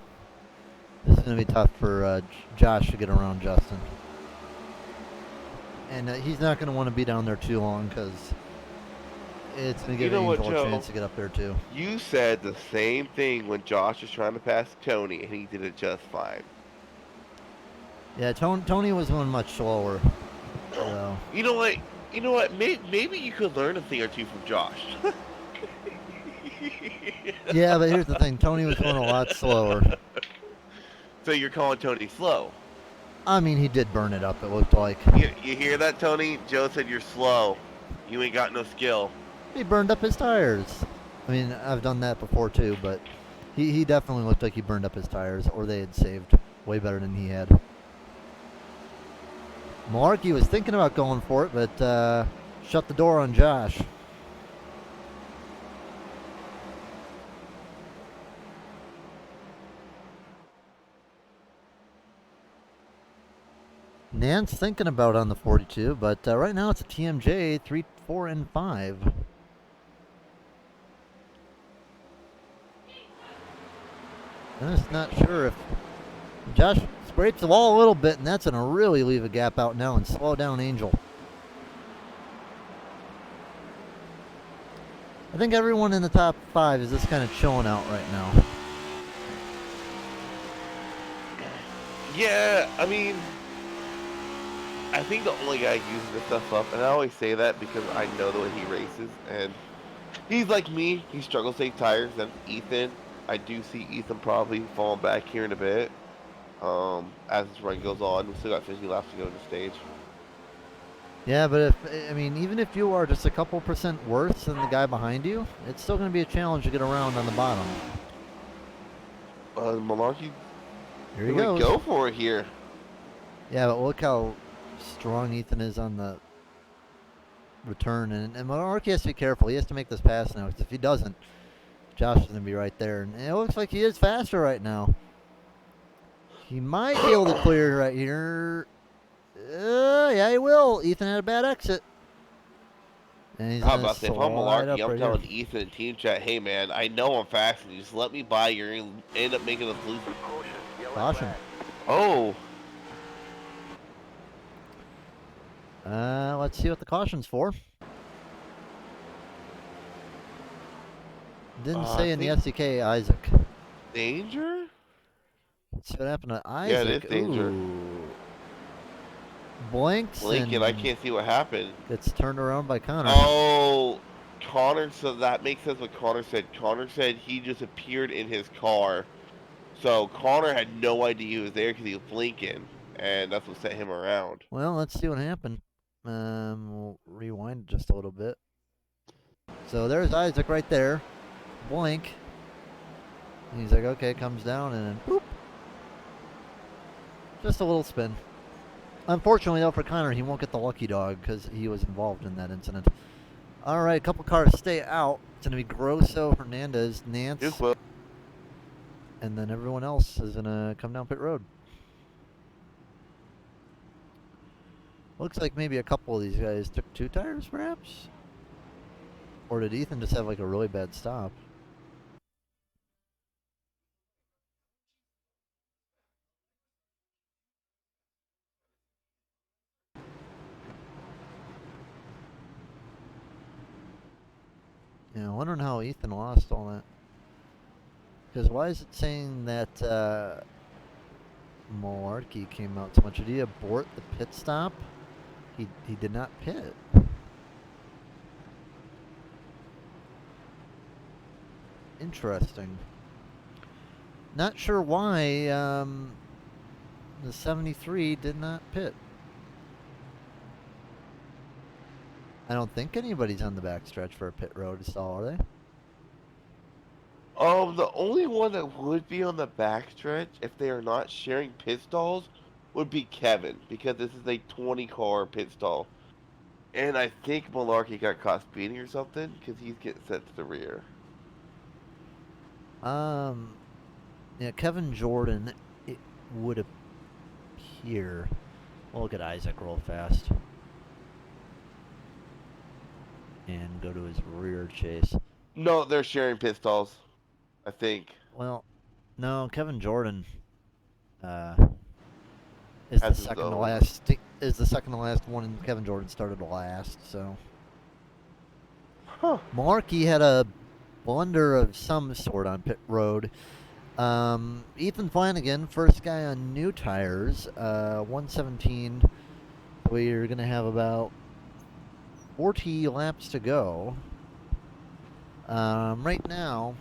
A: This is going to be tough for Josh to get around Justin, and he's not going to want to be down there too long because it's going to give Angel a chance to get up there too.
B: You said the same thing when Josh was trying to pass Tony, and he did it just fine.
A: Yeah, Tony was going much slower. So.
B: You know what? You know what? Maybe you could learn a thing or two from Josh.
A: Yeah, but here's the thing. Tony was going a lot slower.
B: So you're calling Tony slow?
A: I mean, he did burn it up, it looked like.
B: You hear that, Tony? Joe said you're slow. You ain't got no skill.
A: He burned up his tires. I mean, I've done that before too, but he definitely looked like he burned up his tires, or they had saved way better than he had. Malarkey was thinking about going for it, but shut the door on Josh. Nance thinking about on the 42, but right now it's a TMJ 3, 4, and 5. I'm just not sure if Josh scrapes the wall a little bit, and that's going to really leave a gap out now and slow down Angel. I think everyone in the top 5 is just kind of chilling out right now.
B: Yeah, I mean, I think the only guy using this stuff up, and I always say that because I know the way he races, and he's like me. He struggles to take tires. Then Ethan, I do see Ethan probably falling back here in a bit. As this run goes on, we still got 50 laps to go in the stage.
A: Yeah, but even if you are just a couple percent worse than the guy behind you, it's still going to be a challenge to get around on the bottom.
B: Malarkey,
A: Here he
B: we
A: goes.
B: go for it here.
A: Yeah, but look how strong Ethan is on the return, and Malarkey has to be careful. He has to make this pass now, because if he doesn't, Josh is going to be right there. And it looks like he is faster right now. He might be able to clear right here. Yeah, he will. Ethan had a bad exit. And he's
B: How
A: going to
B: about that? If I'm
A: slide
B: Malarkey,
A: up
B: I'm
A: right
B: telling
A: here.
B: Ethan in team chat, hey man, I know I'm fast, and you just let me by. You're gonna end up making us lose.
F: Caution, yellow
A: Caution.
F: flag.
B: Oh,
A: Let's see what the caution's for. Didn't say
B: I
A: in the
B: think
A: SDK, Isaac.
B: danger?
A: Let's see what happened to
B: Yeah,
A: Isaac.
B: it is danger.
A: Ooh. Blinks
B: Blinking, I
A: and
B: can't see what happened.
A: gets turned around by Connor.
B: Oh, Connor, so that makes sense what Connor said. Connor said he just appeared in his car. So Connor had no idea he was there because he was blinking, and that's what set him around.
A: Well, let's see what happened. We'll rewind just a little bit. So there's Isaac right there. Blink. And he's like, okay, comes down and then boop. Just a little spin. Unfortunately, though, for Connor, he won't get the lucky dog because he was involved in that incident. All right, a couple cars stay out. It's going to be Grosso, Hernandez, Nance,
B: Just well,
A: and then everyone else is going to come down pit road. Looks like maybe a couple of these guys took 2 tires, perhaps? Or did Ethan just have like a really bad stop? Yeah, I'm wondering how Ethan lost all that. Because why is it saying that Malarkey came out so much? Did he abort the pit stop? He did not pit. Interesting. Not sure why the 73 did not pit. I don't think anybody's on the backstretch for a pit road stall, are they?
B: the only one that would be on the backstretch if they are not sharing pit stalls would be Kevin, because this is a 20 car pit stall. And I think Malarkey got caught speeding or something because he's getting sent to the rear.
A: Yeah, Kevin Jordan, it would appear. We'll look at Isaac real fast. And go to his rear chase.
B: No, they're sharing pit stalls, I think.
A: Well, no, Kevin Jordan is the
B: Has his
A: second to
B: own.
A: last. Is the second to last one, and Kevin Jordan started last. So
B: Huh.
A: Malarkey had a blunder of some sort on pit road. Ethan Flanagan, first guy on new tires, 117. We're gonna have about 40 laps to go. Right now,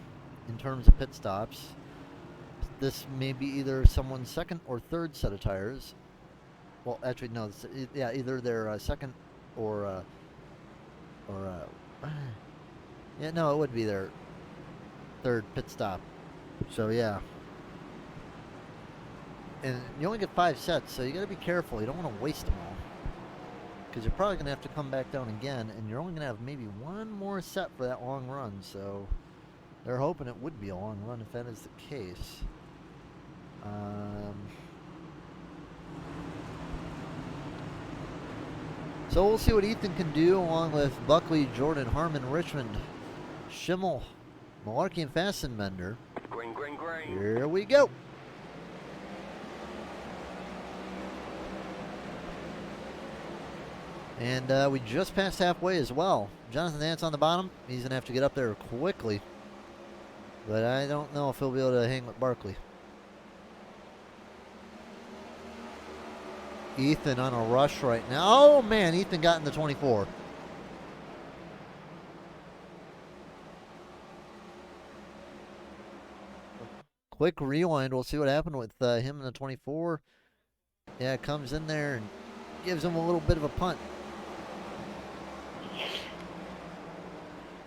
A: in terms of pit stops, this may be either someone's second or third set of tires. Well, actually, no. Yeah, either their second or yeah, no, it would be their third pit stop. So yeah, and you only get 5 sets, so you got to be careful. You don't want to waste them all. because you're probably going to have to come back down again, and you're only going to have maybe one more set for that long run, so they're hoping it would be a long run if that is the case. So we'll see what Ethan can do along with Buckley, Jordan, Harmon, Richmond, Schimmel, Malarkey, and Fastenbender.
F: Green, green, green.
A: Here we go. And we just passed halfway as well. Jonathan Nance on the bottom. He's going to have to get up there quickly. But I don't know if he'll be able to hang with Barkley. Ethan on a rush right now. Oh, man, Ethan got in the 24. Quick rewind. We'll see what happened with him in the 24. Yeah, comes in there and gives him a little bit of a punt.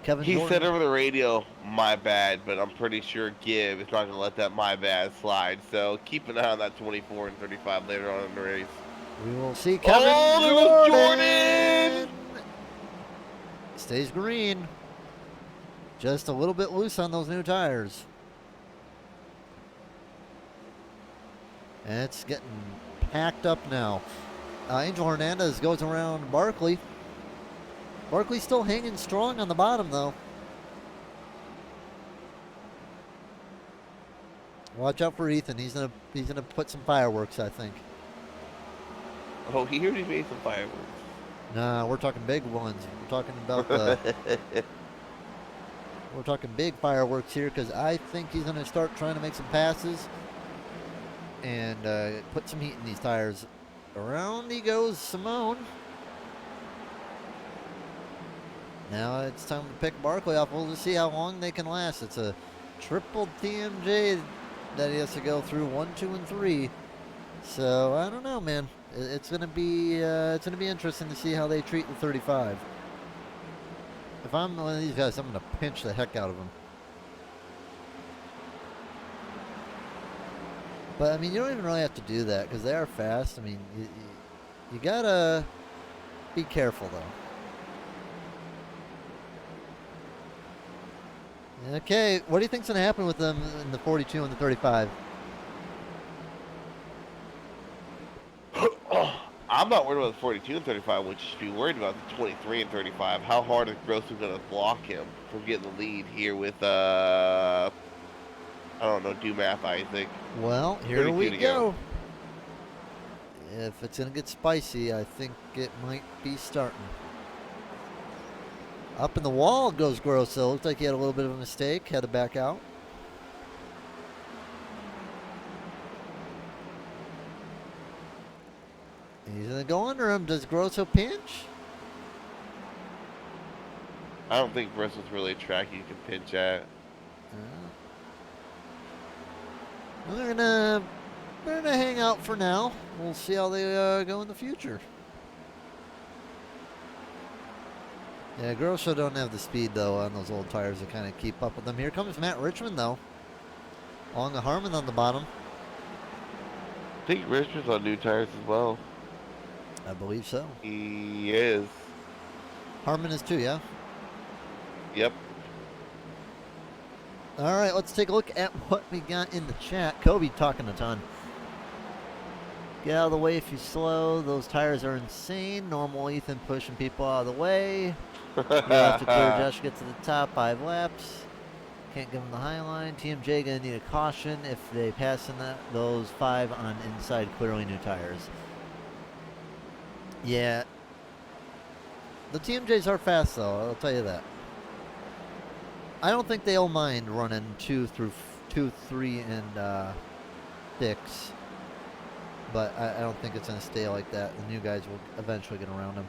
A: Kevin
B: He
A: Jordan.
B: said over the radio, "My bad," but I'm pretty sure Gibb is not going to let that "my bad" slide. So keep an eye on that 24 and 35 later on in the race.
A: We will see Kevin
B: there goes Jordan!
A: Stays green. Just a little bit loose on those new tires. And it's getting packed up now. Angel Hernandez goes around Barkley. Barkley's still hanging strong on the bottom, though. Watch out for Ethan. He's gonna put some fireworks, I think.
B: Oh, he already made some fireworks.
A: Nah, we're talking big ones. We're talking about the. We're talking big fireworks here because I think he's gonna start trying to make some passes and put some heat in these tires. Around he goes, Simone. Now it's time to pick Barkley off. We'll just see how long they can last. It's a triple TMJ that he has to go through 1, 2, and 3. So I don't know, man. It's gonna be interesting to see how they treat the 35. If I'm one of these guys, I'm gonna pinch the heck out of them. But I mean, you don't even really have to do that because they are fast. I mean, you gotta be careful though. Okay, what do you think's gonna happen with them in the 42 and the 35?
B: I'm not worried about the 42 and 35, which you should be worried about the 23 and 35. How hard is Grosso going to block him from getting the lead here with, I don't know, do math, I think.
A: Well, here
B: 32
A: we
B: to
A: go. If it's going to get spicy, I think it might be starting. Up in the wall goes Grosso. Looks like he had a little bit of a mistake. Had to back out. He's going to go under him. Does Grosso pinch?
B: I don't think Bristol's really a track you can pinch at.
A: Well, they're gonna hang out for now. We'll see how they go in the future. Yeah, Grosso don't have the speed though on those old tires to kind of keep up with them. Here comes Matt Richmond though, along the Harmon on the bottom.
B: I think Richmond's on new tires as well.
A: I believe so.
B: He is.
A: Harmon is too, yeah.
B: Yep.
A: All right, let's take a look at what we got in the chat. Kobe talking a ton. Get out of the way if you're slow. Those tires are insane. Normal Ethan pushing people out of the way. You'll have to clear Josh, get to the top 5 laps. Can't give him the high line. TMJ gonna need a caution if they pass in those 5 on inside clearly new tires. Yeah. The TMJs are fast though, I'll tell you that. I don't think they'll mind running 2, 3, and 6. But I don't think it's going to stay like that. The new guys will eventually get around them.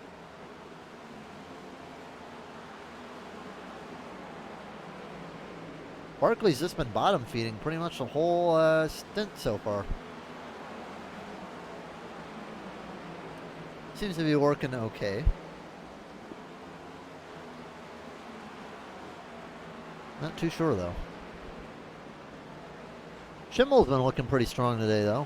A: Barkley's just been bottom feeding pretty much the whole stint so far. Seems to be working okay. Not too sure though. Schimmel's been looking pretty strong today though.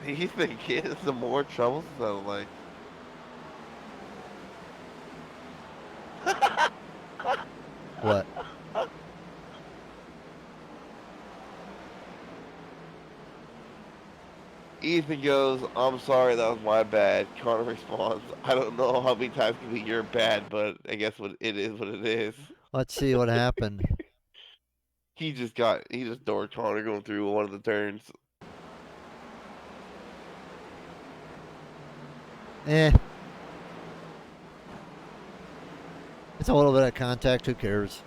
B: Ethan getting some more trouble, so like.
A: What?
B: Ethan goes, I'm sorry, that was my bad. Connor responds, I don't know how many times it can be your bad, but I guess what it is what it is.
A: Let's see what happened.
B: He just doored Connor going through one of the turns.
A: Eh. It's a little bit of contact. Who cares?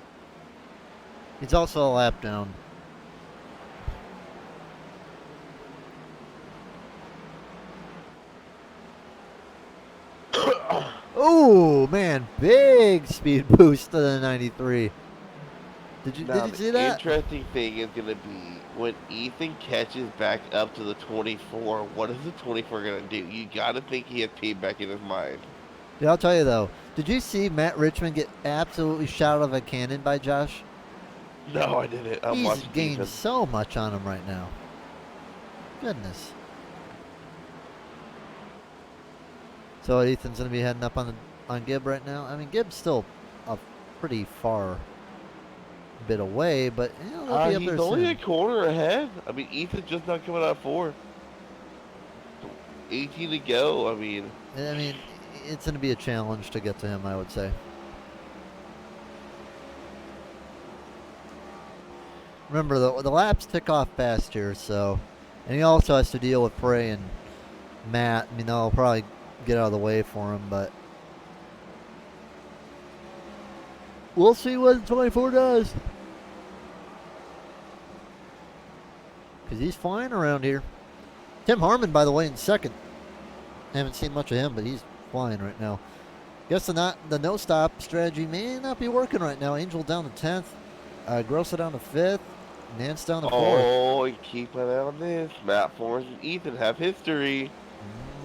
A: He's also a lap down. Oh man, big speed boost to the 93. Did you
B: Now,
A: see
B: the
A: that?
B: interesting thing is going to be when Ethan catches back up to the 24, what is the 24 going to do? You got to think he has P back in his mind.
A: Dude, I'll tell you though. Did you see Matt Richmond get absolutely shot out of a cannon by Josh?
B: No, I didn't. I'm
A: He's
B: watching
A: gained
B: Ethan.
A: so much on him right now. Goodness. So Ethan's gonna be heading up on Gibb right now. I mean, Gibb's still a pretty far bit away, but you know, they'll be up
B: He's
A: there
B: only
A: soon.
B: a corner ahead. I mean, Ethan's just not coming out of 4. 18 to go. I mean,
A: It's gonna be a challenge to get to him, I would say. Remember, the laps tick off fast here, so, and he also has to deal with Frey and Matt. I mean, they'll probably get out of the way for him, but we'll see what 24 does. Because he's flying around here. Tim Harmon, by the way, in second. Haven't seen much of him, but he's flying right now. Guess the no-stop strategy may not be working right now. Angel down to 10th. Grossa down to 5th. Nance down to 4th.
B: oh, and keep an eye on this. Matt Florence and Ethan have history.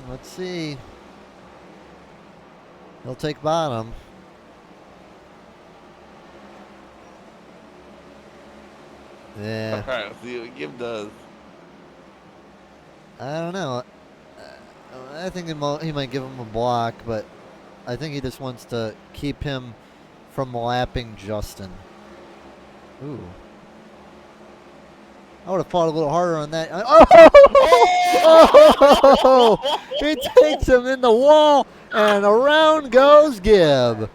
A: Let's see. He'll take bottom. Yeah.
B: All right, let's see what Gibb does.
A: I don't know. I think he might give him a block, but I think he just wants to keep him from lapping Justin. Ooh. I would have fought a little harder on that. Oh! He takes him in the wall, and around goes Gibb.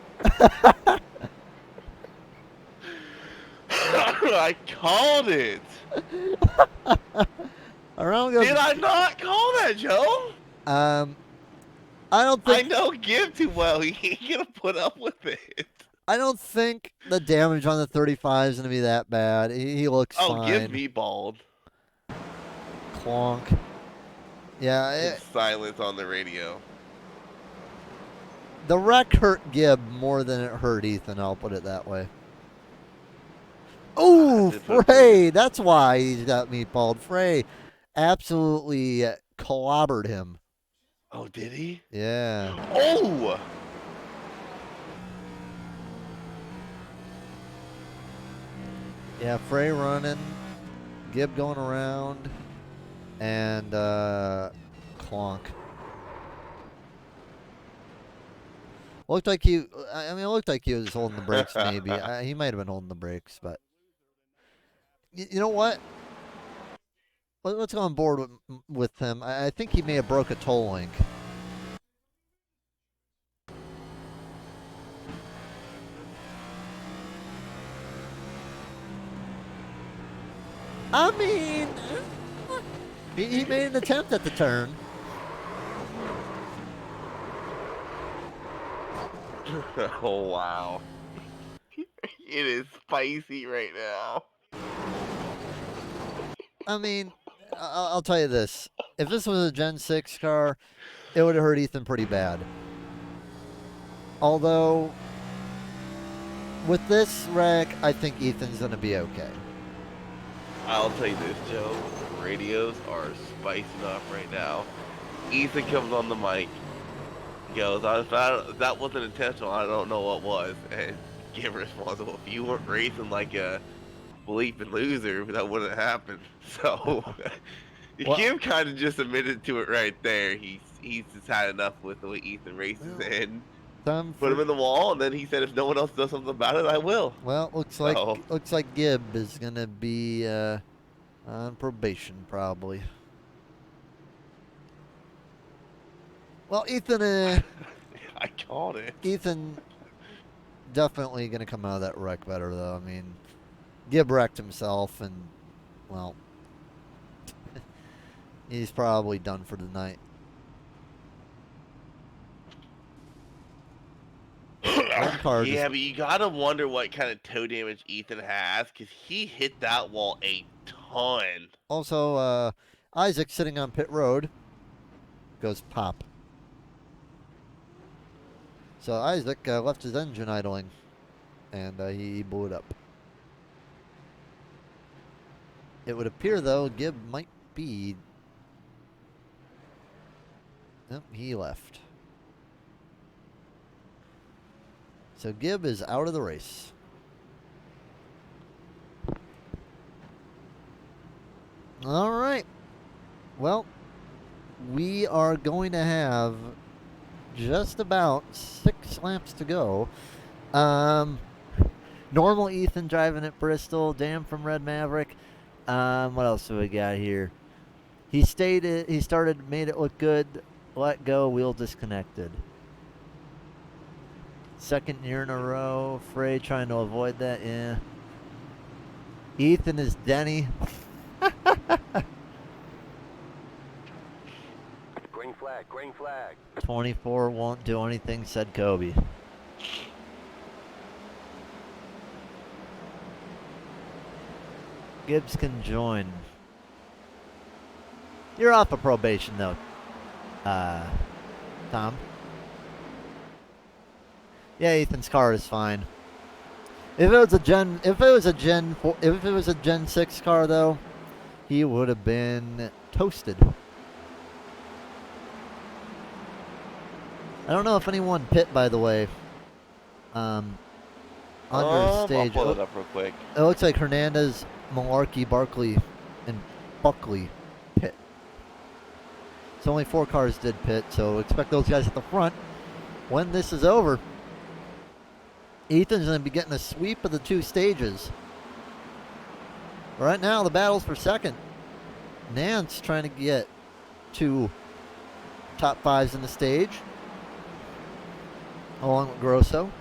B: I called it.
A: Around goes.
B: Did I not call that, Joe?
A: I don't think.
B: I know Gibb too well. He ain't gonna put up with it.
A: I don't think the damage on the 35 is going to be that bad. He looks fine.
B: Give me bald.
A: Clonk. Yeah.
B: It's silence on the radio.
A: The wreck hurt Gibb more than it hurt Ethan, I'll put it that way. Oh, Frey. That's why he's got meatballed. Frey absolutely clobbered him.
B: Oh, did he?
A: Yeah.
B: Oh!
A: Yeah, Frey running, Gibb going around, and Clonk. Looked like he. I mean, it looked like he was holding the brakes. Maybe he might have been holding the brakes, but you know what? Let's go on board with him. I think he may have broke a toe link. I mean, he made an attempt at the turn.
B: Oh, wow. It is spicy right now.
A: I mean, I'll tell you this. If this was a Gen 6 car, it would have hurt Ethan pretty bad. Although, with this wreck, I think Ethan's going to be okay.
B: I'll tell you this, Joe. Radios are spicing up right now. Ethan comes on the mic. Goes, if that wasn't intentional, I don't know what was. And Gibb responds, well, if you weren't racing like a bleeping loser, that wouldn't happen. So,
A: Well-
B: Kim kind of just admitted to it right there. He's just had enough with the way Ethan races
A: Well,
B: and
A: time
B: put
A: for
B: him in the wall, and then he said, if no one else does something about it, I will.
A: well,
B: So
A: looks like Gibb is gonna be on probation probably. Well,
B: I called it.
A: Ethan definitely gonna come out of that wreck better though. I mean, Gibb wrecked himself, and well, he's probably done for the night. One car
B: Yeah,
A: just
B: but you gotta wonder what kind of toe damage Ethan has, because he hit that wall a ton.
A: also Isaac sitting on pit road goes pop. So Isaac left his engine idling, and he blew it up. It would appear, though, Gibb might be. Nope, he left. So Gibb is out of the race. All right. Well, we are going to have just about 6 laps to go. Normal Ethan driving at Bristol. Dan from Red Maverick. What else do we got here? He started, made it look good. Let go, wheel disconnected. Second year in a row. Frey trying to avoid that, yeah. Ethan is Denny.
F: Green flag, green flag.
A: 24 won't do anything, said Kobe. Gibbs can join. You're off of probation, though, Tom. Yeah, Ethan's car is fine. If it was a Gen 6 car, though, he would have been toasted. I don't know if anyone pit, by the way. Under stage.
B: I'll pull it up real quick.
A: It looks like Hernandez, Malarkey, Barkley, and Buckley pit. So only 4 cars did pit, so expect those guys at the front. When this is over, Ethan's going to be getting a sweep of the 2 stages. Right now, the battle's for second. Nance trying to get 2 top 5s in the stage, along with Grosso.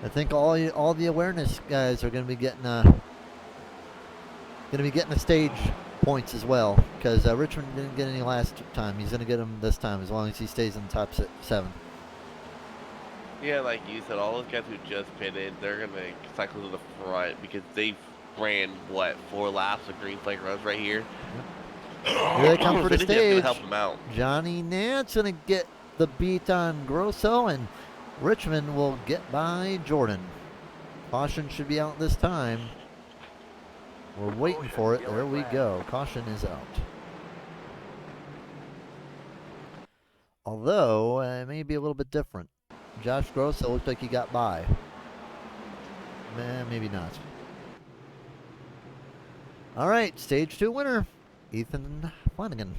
A: I think all the awareness guys are going to be getting the stage points as well, because Richmond didn't get any last time. He's going to get them this time as long as he stays in the top 7.
B: Yeah, like you said, all those guys who just pitted, they're gonna cycle to the front because they ran 4 laps of green flag runs right here.
A: Here they come for the
B: Finishing, that's gonna
A: stage.
B: help them out.
A: Johnny Nance going to get the beat on Grosso, and Richmond will get by Jordan. Caution should be out this time. We're waiting for it. There we go. Caution is out. Although, it may be a little bit different. Josh Grosso looked like he got by. Maybe not. All right, stage 2 winner, Ethan Flanagan.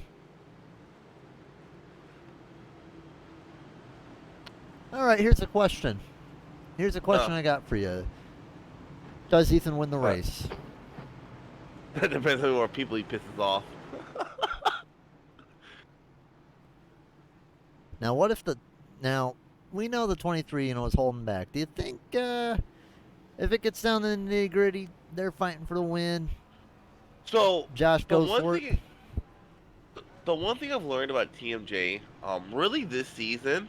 A: All right, here's a question. Here's a question I got for you. Does Ethan win the race?
B: That depends on more people he pisses off.
A: Now, what if we know the 23, is holding back. Do you think, if it gets down to the nitty gritty, they're fighting for the win?
B: So
A: Josh goes for it.
B: The one thing I've learned about TMJ, really this season,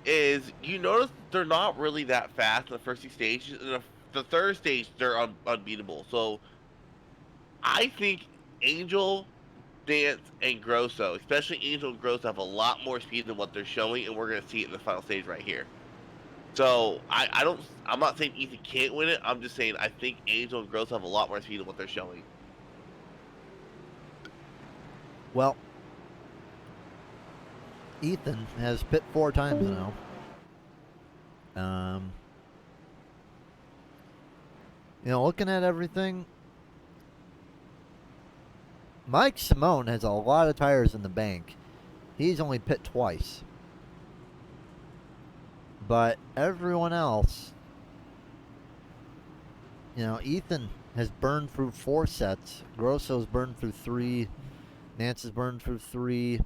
B: is you notice they're not really that fast in the first 2 stages. In the third stage, they're unbeatable. So I think Angel, Dance, and Grosso, especially Angel and Grosso, have a lot more speed than what they're showing, and we're going to see it in the final stage right here. So I'm not saying Ethan can't win it. I'm just saying I think Angel and Grosso have a lot more speed than what they're showing.
A: Well, Ethan has pit 4 times now. Looking at everything, Mike Simone has a lot of tires in the bank. He's only pit twice. But everyone else, Ethan has burned through 4 sets. Grosso's burned through 3. Nance has burned through 3.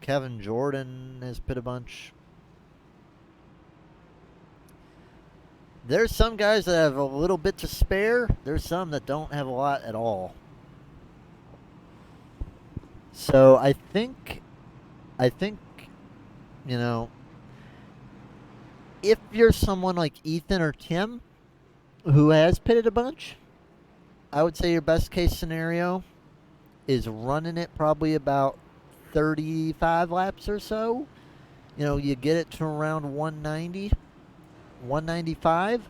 A: Kevin Jordan has pit a bunch. There's some guys that have a little bit to spare. There's some that don't have a lot at all. So I think, if you're someone like Ethan or Tim who has pitted a bunch, I would say your best case scenario is running it probably about 35 laps or so. You get it to around 190, 195.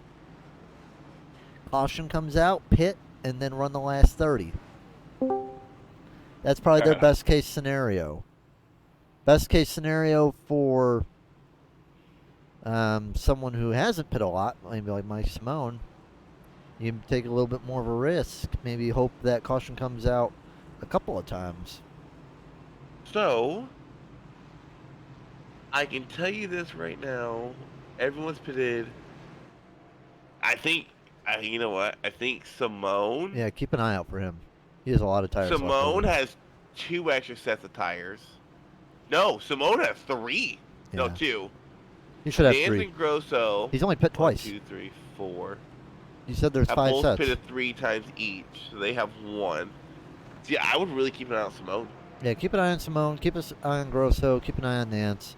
A: Caution comes out, pit, and then run the last 30. That's probably their best case scenario. Best case scenario for someone who hasn't pit a lot, maybe like Mike Simone, you take a little bit more of a risk. Maybe hope that caution comes out a couple of times.
B: So, I can tell you this right now. Everyone's pitted. You know what? I think Simone.
A: Yeah, keep an eye out for him. He has a lot of tires.
B: Simone has 2 extra sets of tires. No, Simone has 3.
A: Yeah.
B: No, 2.
A: He should have
B: Nance
A: 3.
B: and Grosso.
A: He's only pit twice.
B: 1, 2, 3, 4.
A: You said there's
B: have
A: 5
B: both
A: sets.
B: pitted 3 times each, so they have 1. See, I would really keep an eye on Simone.
A: Yeah, keep an eye on Simone. Keep an eye on Grosso. Keep an eye on Nance.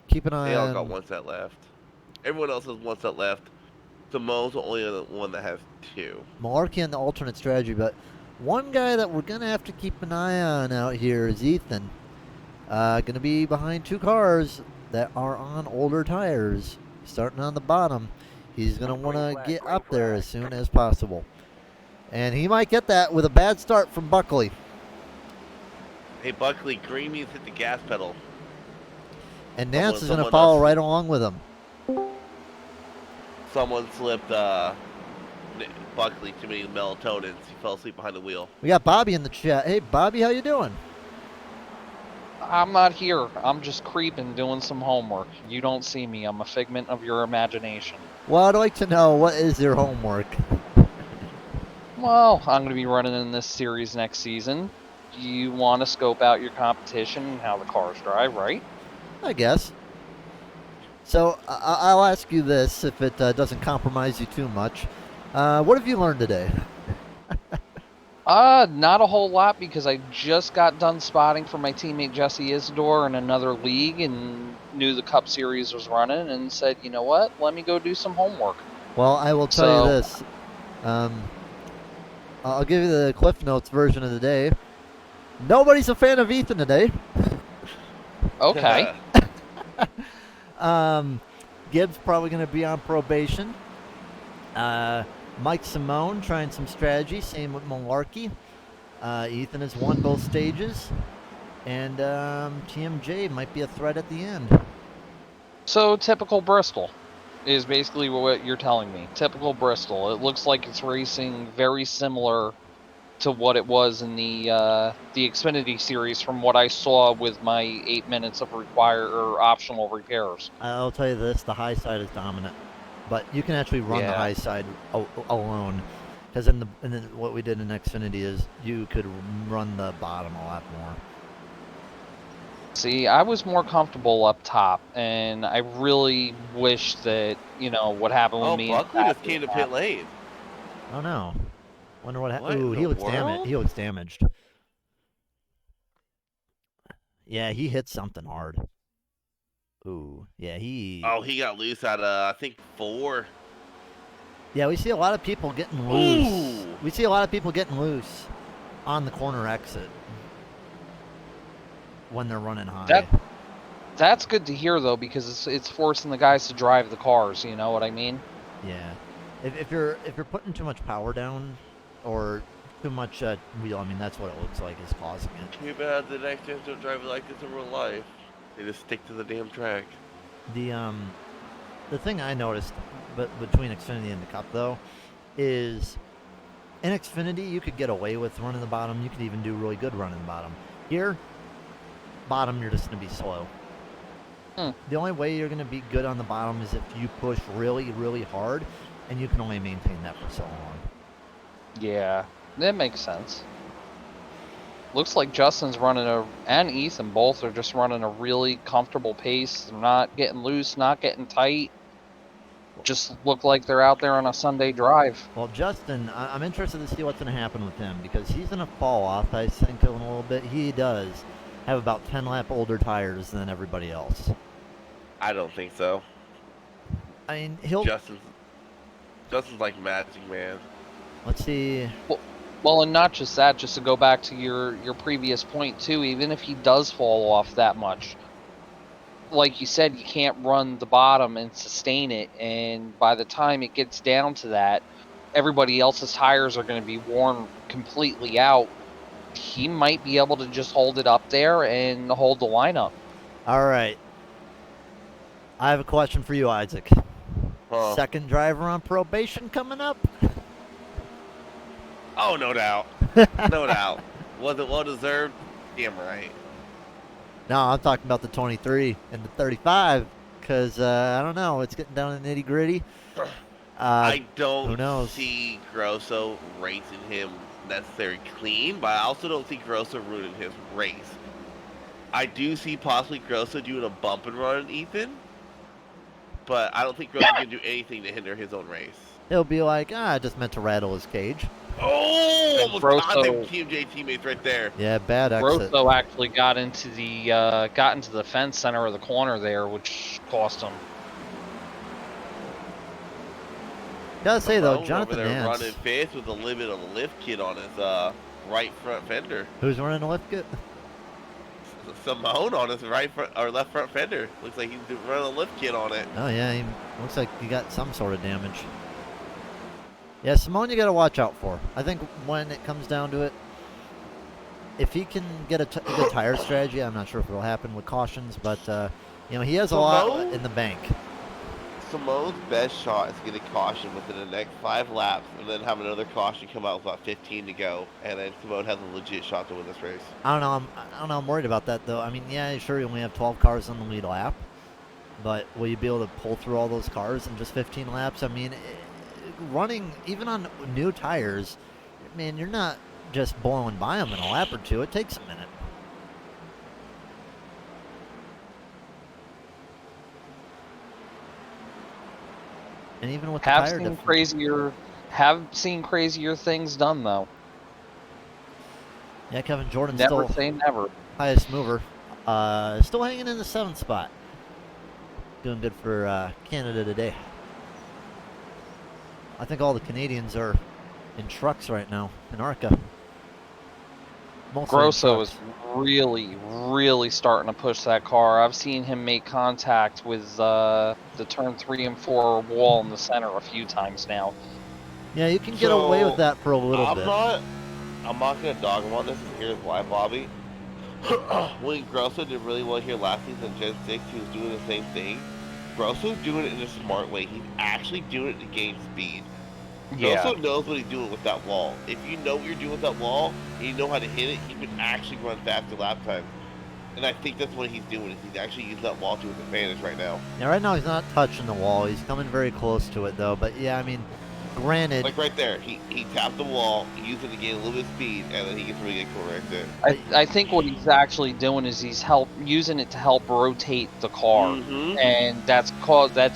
A: Keep an eye
B: They all
A: on.
B: got 1 set left. Everyone else has 1 set left. Simone's the only other one that has 2.
A: Malarkey on the alternate strategy, but one guy that we're gonna have to keep an eye on out here is Ethan. Gonna be behind 2 cars that are on older tires, starting on the bottom. He's gonna want to get up there as soon as possible, and he might get that with a bad start from Buckley.
B: Hey, Buckley, green means hit the gas pedal.
A: And Nance is gonna follow right along with him.
B: Someone slipped Buckley too many melatonins. He fell asleep behind the wheel.
A: We got Bobby in the chat. Hey, Bobby, how you doing?
I: I'm not here. I'm just creeping, doing some homework. You don't see me. I'm a figment of your imagination.
A: Well, I'd like to know, what is your homework?
I: Well, I'm going to be running in this series next season. You want to scope out your competition and how the cars drive, right?
A: I guess. So, I'll ask you this, if it doesn't compromise you too much. What have you learned today?
I: Not a whole lot, because I just got done spotting for my teammate Jesse Isidore in another league and knew the Cup Series was running and said, you know what, let me go do some homework.
A: Well, I will tell you this. I'll give you the Cliff Notes version of the day. Nobody's a fan of Ethan today.
I: Okay.
A: Gibbs probably going to be on probation. Mike Simone trying some strategy. Same with Malarkey. Ethan has won both stages. And TMJ might be a threat at the end.
I: So, typical Bristol is basically what you're telling me. Typical Bristol. It looks like it's racing very similar to what it was in the Xfinity series from what I saw with my 8 minutes of optional repairs.
A: I'll tell you this, the high side is dominant. But you can actually run the high side alone. Because in what we did in Xfinity is you could run the bottom a lot more.
I: See, I was more comfortable up top, and I really wish that, what happened with me.
B: Buckley just came to pit lane.
A: Oh no. Wonder what happened.
B: What
A: Ooh,
B: in
A: he
B: the
A: looks damaged.
B: world?
A: He looks damaged. Yeah, he hit something hard. Ooh, yeah, he.
B: Oh, he got loose at I think 4.
A: Yeah, we see a lot of people getting loose.
B: Ooh.
A: We see a lot of people getting loose on the corner exit when they're running high.
I: That's good to hear, though, because it's forcing the guys to drive the cars. You know what I mean?
A: Yeah. If you're putting too much power down or too much wheel, I mean that's what it looks like is causing it.
B: Too bad the next gens don't drive it like this in real life. They just stick to the damn track.
A: The thing I noticed, but between Xfinity and the Cup though, is in Xfinity you could get away with running the bottom. You could even do really good running the bottom. Here, bottom you're just gonna be slow. The only way you're gonna be good on the bottom is if you push really, really hard, and you can only maintain that for so long.
I: Yeah, that makes sense. Looks like Justin's running and Ethan both are just running a really comfortable pace. They're not getting loose, not getting tight. Just look like they're out there on a Sunday drive.
A: Well, Justin, I'm interested to see what's going to happen with him because he's going to fall off, I think, in a little bit. He does have about 10 lap older tires than everybody else.
B: I don't think so.
A: I mean, he'll.
B: Justin's like Magic Man.
A: Let's see.
I: Well, and not just that, just to go back to your previous point too, even if he does fall off that much, like you said, you can't run the bottom and sustain it, and by the time it gets down to that, everybody else's tires are going to be worn completely out. He might be able to just hold it up there and hold the lineup.
A: All right. I have a question for you, Isaac.
B: Huh.
A: Second driver on probation coming up?
B: Oh, no doubt. No doubt. Was it well deserved? Damn right.
A: No, I'm talking about the 23 and the 35 because, I don't know, it's getting down to the nitty gritty.
B: I
A: who
B: don't
A: knows?
B: see Grosso racing him necessarily clean, but I also don't see Grosso ruining his race. I do see possibly Grosso doing a bump and run on Ethan, but I don't think Grosso can do anything to hinder his own race.
A: He'll be like, I just meant to rattle his cage.
B: Oh, almost
I: Grosso-
B: contact TMJ teammates right there.
A: Yeah, bad exit.
I: Grosso actually got into the fence center of the corner there, which cost him.
A: Gotta say though,
B: Simone
A: Jonathan
B: over there
A: Nance,
B: running fifth with a little bit of a lift kit on his right front fender.
A: who's running the lift kit?
B: Simone on his right front or left front fender. Looks like he's running a lift kit on it.
A: Oh yeah, he looks like he got some sort of damage. Yeah, Simone, you got to watch out for. I think when it comes down to it, if he can get a good tire strategy, I'm not sure if it will happen with cautions, but you know, he has a lot in the bank.
B: Simone's best shot is get a caution within the next 5 laps, and then have another caution come out with about 15 to go, and then Simone has a legit shot to win this race.
A: I don't know. I don't know. I'm worried about that though. I mean, yeah, sure, you only have 12 cars on the lead lap, but will you be able to pull through all those cars in just 15 laps? I mean, running even on new tires, man, you're not just blowing by them in a lap or two. It takes a minute. And even with the tire difference.
I: Have seen crazier things done though.
A: Yeah, Kevin Jordan's
I: Never
A: still
I: say never.
A: highest mover. Still hanging in the 7th spot. Doing good for Canada today. I think all the Canadians are in trucks right now in ARCA.
I: Grosso is really, really starting to push that car. I've seen him make contact with the turn 3 and 4 wall in the center a few times now.
A: Yeah, you can get away with that for a little bit.
B: I'm not gonna dog him on this, and here's why, Bobby. When Grosso did really well here last season in Gen 6, he was doing the same thing. Grosso's doing it in a smart way. He's actually doing it to gain speed. Grosso knows what he's doing with that wall. If you know what you're doing with that wall, and you know how to hit it, he can actually run faster lap time. And I think that's what he's doing, is he's actually using that wall to his advantage right now.
A: Yeah, right now he's not touching the wall. He's coming very close to it, though. But, yeah, I mean, granted...
B: Like right there, he tapped the wall, he used it to gain a little bit of speed, and then he gets really good corner right there.
I: I think what he's actually doing is he's using it to help rotate the car. And that's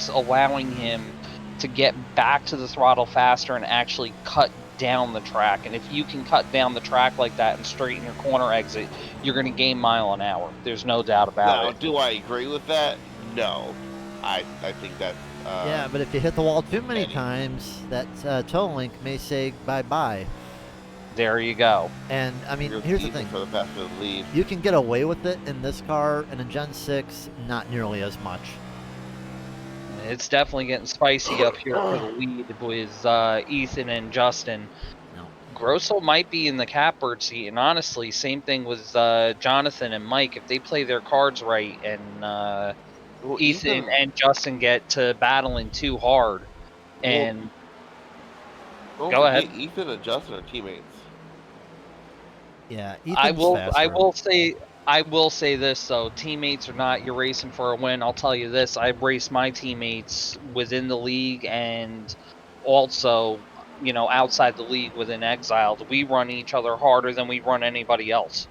I: allowing him to get back to the throttle faster and actually cut down the track. And if you can cut down the track like that and straighten your corner exit, you're going to gain mile an hour. There's no doubt about it.
B: Do I agree with that? No. I think that's...
A: yeah, but if you hit the wall too many times, that toe link may say bye-bye.
I: There you go.
A: And, I mean, here's the thing.
B: For the path to the lead.
A: You can get away with it in this car, and in Gen 6, not nearly as much.
I: It's definitely getting spicy up here for the lead with Ethan and Justin.
A: No.
I: Grosso might be in the catbird seat, and honestly, same thing with Jonathan and Mike. If they play their cards right and Ethan and Justin get to battling too hard, And
B: Don't
I: go
B: forget,
I: ahead.
B: Ethan and Justin are teammates.
A: Yeah,
I: I
A: Ethan's
I: will.
A: faster.
I: I will say this though: teammates or not, you're racing for a win. I'll tell you this: I've raced my teammates within the league and also, outside the league within Exiled. We run each other harder than we run anybody else.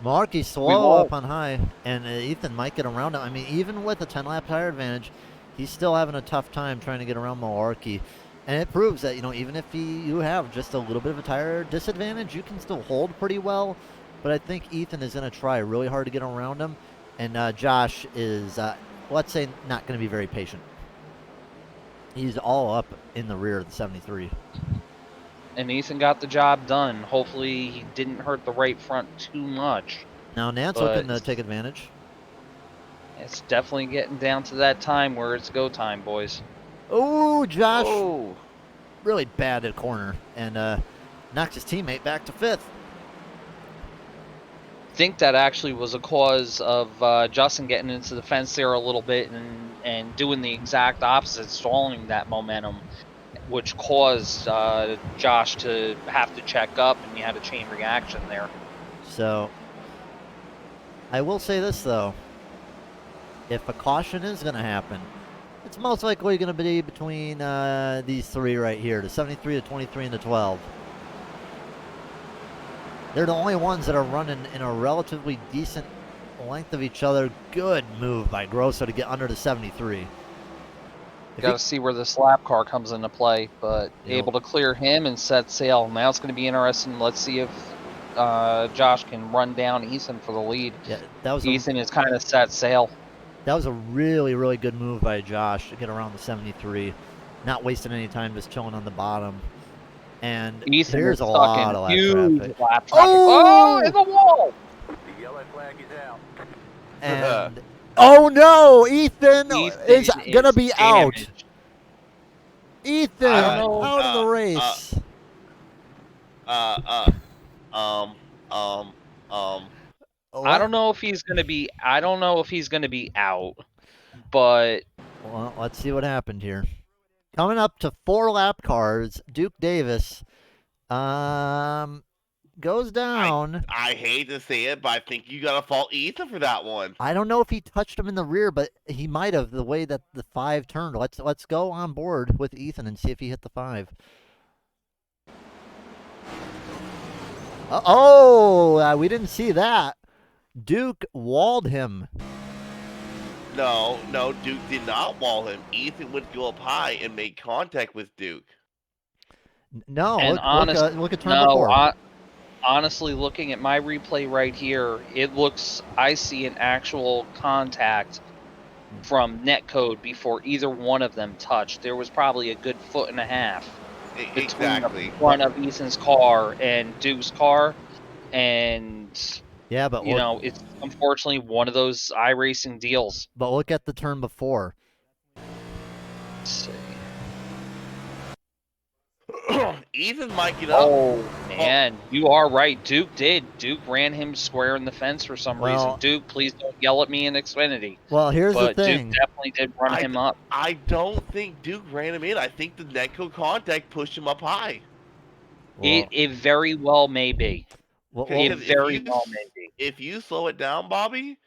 A: Malarkey's
I: We
A: slow
I: won't.
A: up on high, and Ethan might get around him. I mean, even with a 10-lap tire advantage, he's still having a tough time trying to get around Malarkey. And it proves that, even if you have just a little bit of a tire disadvantage, you can still hold pretty well. But I think Ethan is going to try really hard to get around him. And Josh is, let's say, not going to be very patient. He's all up in the rear of the 73.
I: And Ethan got the job done. Hopefully, he didn't hurt the right front too much.
A: Now Nance
I: But
A: looking to take advantage.
I: it's definitely getting down to that time where it's go time, boys.
A: Oh, Josh.
B: Oh,
A: Really bad at corner and knocked his teammate back to 5th.
I: I think that actually was a cause of Justin getting into the fence there a little bit and doing the exact opposite, stalling that momentum, which caused Josh to have to check up, and you had a chain reaction there.
A: So I will say this though, if a caution is going to happen, it's most likely going to be between these three right here, the 73, the 23, and the 12. They're the only ones that are running in a relatively decent length of each other. Good move by Grosso to get under the 73.
I: Got to see where this lap car comes into play, but able to clear him and set sail. Now it's going to be interesting. Let's see if Josh can run down Ethan for the lead.
A: Yeah, that was
I: Ethan is kind of set sail.
A: That was a really, really good move by Josh to get around the 73. Not wasting any time, just chilling on the bottom. And
I: Ethan
A: here's
I: is
A: a
I: stuck
A: lot
I: in
A: of lap
I: huge
A: traffic.
I: lap traffic.
A: Oh!
I: Oh, in the wall!
F: The yellow flag is out.
A: And oh no, Ethan is gonna
I: is
A: be
I: damaged.
A: out. Ethan
I: I don't know.
A: out of the race.
I: I don't know if he's gonna be. I don't know if he's gonna be out, but
A: Well, let's see what happened here. Coming up to 4 lap cars, Duke Davis goes down.
B: I hate to say it, but I think you got to fault Ethan for that one.
A: I don't know if he touched him in the rear, but he might have the way that the 5 turned. Let's go on board with Ethan and see if he hit the 5. We didn't see that. Duke walled him.
B: No, Duke did not wall him. Ethan would go up high and make contact with Duke.
A: No,
I: and
A: look at turn before.
I: Honestly, looking at my replay right here, it looks I see an actual contact from netcode before either one of them touched. There was probably a good 1.5 feet between the front of Ethan's car and Duke's car, and
A: yeah, but
I: it's unfortunately one of those iRacing deals.
A: But look at the turn before.
I: Let's see.
B: Ethan might get up.
I: Oh man, you are right. Duke ran him square in the fence for some reason. Duke, please don't yell at me in Xfinity.
A: Well, here's the thing.
I: Duke definitely did run him up.
B: I don't think Duke ran him in. I think the netcode contact pushed him up high.
I: Well, it very well may be. It very well may be.
B: If you slow it down, Bobby,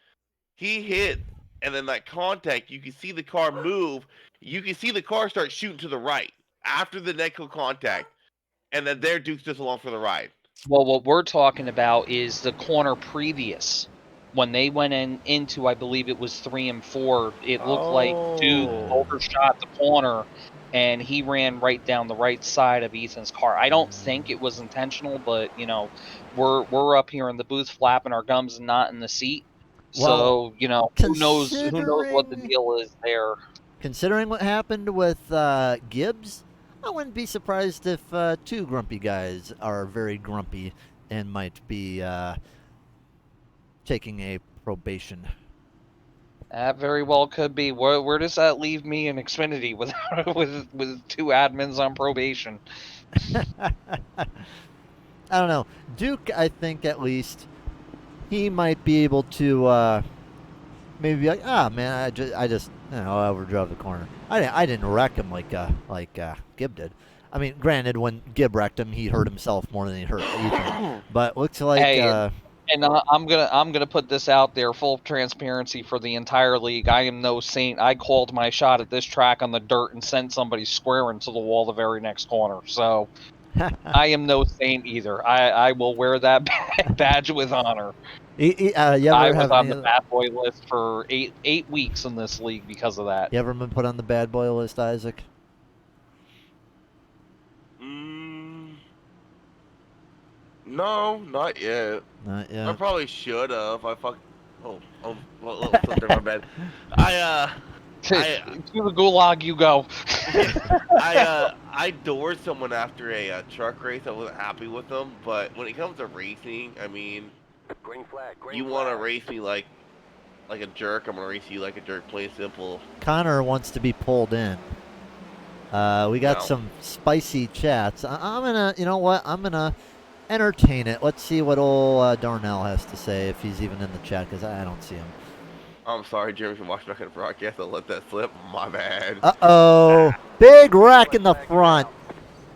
B: he hit, and then that contact, you can see the car move. You can see the car start shooting to the right after the netcode contact. And then there, Duke's just along for the ride.
I: Well, what we're talking about is the corner previous. When they went into, I believe it was 3 and 4, it looked like Duke overshot the corner, and he ran right down the right side of Ethan's car. I don't think it was intentional, but, we're up here in the booth flapping our gums and not in the seat. So, who knows what the deal is there.
A: Considering what happened with Gibbs, I wouldn't be surprised if 2 grumpy guys are very grumpy and might be taking a probation.
I: That very well could be. Where does that leave me in Xfinity with 2 admins on probation?
A: I don't know. Duke, I think at least he might be able to maybe be like, man, I just I'll overdrive the corner. I didn't wreck him like Gib did. I mean, granted, when Gib wrecked him, he hurt himself more than he hurt Ethan. But looks like
I: Hey, and I'm gonna put this out there, full transparency for the entire league. I am no saint. I called my shot at this track on the dirt and sent somebody square into the wall the very next corner. So I am no saint either. I will wear that badge with honor.
A: you
I: I
A: ever
I: was
A: have
I: on
A: any?
I: the bad boy list for eight weeks in this league because of that.
A: You ever been put on the bad boy list, Isaac?
B: No, not yet.
A: Not
B: I
A: yet.
B: probably should have. Well, something my bad. I
I: To the gulag you go.
B: I doored someone after a truck race. I wasn't happy with them, but when it comes to racing, I mean,
F: Green flag. Green
B: you
F: flag.
B: want to race me like a jerk, I'm gonna race you like a jerk. Plain simple.
A: Connor wants to be pulled in. We got
B: No.
A: some spicy chats. I'm gonna, you know what? I'm gonna entertain it. Let's see what old Darnell has to say if he's even in the chat, because I don't see him.
B: I'm sorry, Jeremy, from watching back in the broadcast. I let that slip. My bad.
A: Uh-oh. Big wreck in the front.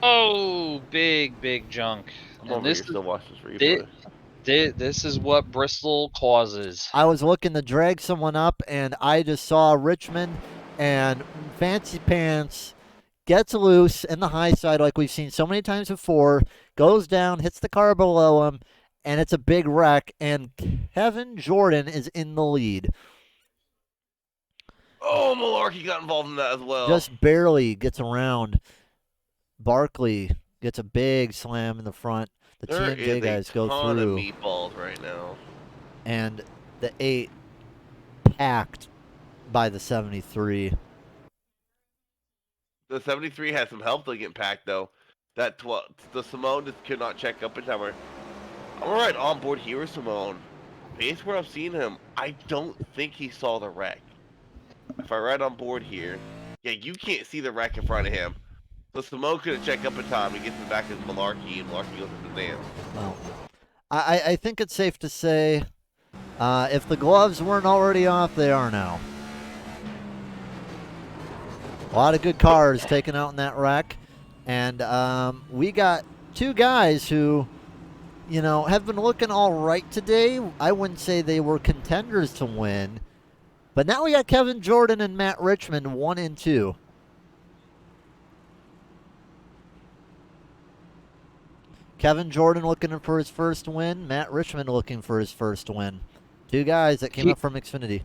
I: Oh, big junk.
B: I'm
I: And
B: over
I: this
B: here
I: is
B: still watching this replay.
I: this is what Bristol causes.
A: I was looking to drag someone up, and I just saw Richmond, and Fancy Pants gets loose in the high side like we've seen so many times before, goes down, hits the car below him, and it's a big wreck, and Kevin Jordan is in the lead.
B: Oh, Malarkey got involved in that as well.
A: Just barely gets around. Barkley gets a big slam in the front. The
B: There
A: TMJ
B: is
A: guys
B: a
A: go
B: ton
A: through.
B: of meatballs right now.
A: And the 8 packed by the 73.
B: The 73 had some help to get packed though. The Simone just could not check up in time. I'm right on board here with Simone. Based where I've seen him, I don't think he saw the wreck. If I ride on board here, yeah, you can't see the wreck in front of him. So Simone couldn't check up in time. He gets in the back of Malarkey, and Malarkey goes into the dance.
A: Well, I think it's safe to say if the gloves weren't already off, they are now. A lot of good cars taken out in that wreck. And we got two guys who, you know, have been looking all right today. I wouldn't say they were contenders to win. But now we got Kevin Jordan and Matt Richmond 1 and 2. Kevin Jordan looking for his first win. Matt Richmond looking for his first win. Two guys that came up from Xfinity.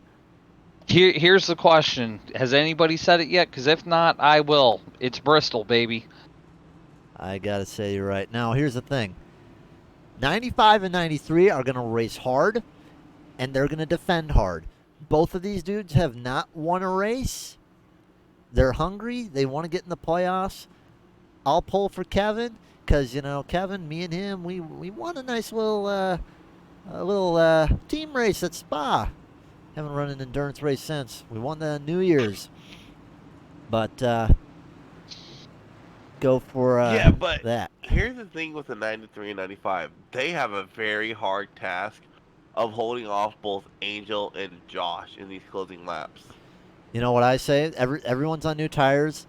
I: Here's the question: has anybody said it yet? Because if not, I will. It's Bristol, baby.
A: I gotta say you're right. Now here's the thing: 95 and 93 are gonna race hard, and they're gonna defend hard. Both of these dudes have not won a race. They're hungry. They want to get in the playoffs. I'll pull for Kevin because, you know, Kevin, me and him, we won a nice little team race at Spa. Haven't run an endurance race since. We won the New Year's. But go for
B: yeah, but
A: that.
B: Here's the thing with the 93 and 95. They have a very hard task of holding off both Angel and Josh in these closing laps.
A: You know what I say? Everyone's on new tires.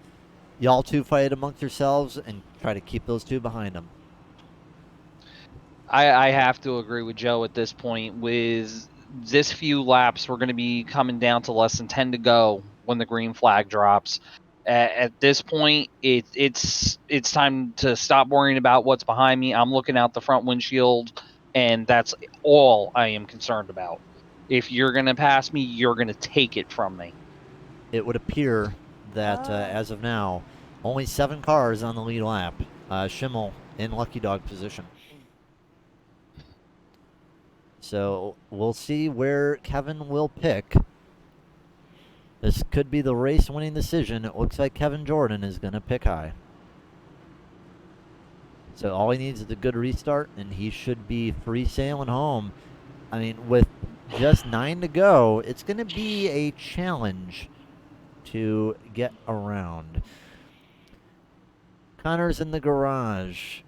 A: Y'all two fight amongst yourselves and try to keep those two behind them.
I: I have to agree with Joe at this point. With this few laps, we're going to be coming down to less than 10 to go when the green flag drops. At this point, it's time to stop worrying about what's behind me. I'm looking out the front windshield, and that's all I am concerned about. If you're going to pass me, you're going to take it from me.
A: It would appear that as of now, only 7 cars on the lead lap. Schimmel in lucky dog position. So we'll see where Kevin will pick. This could be the race-winning decision. It looks like Kevin Jordan is going to pick high. So all he needs is a good restart, and he should be free sailing home. I mean, with just 9 to go, it's going to be a challenge to get around. Connor's in the garage.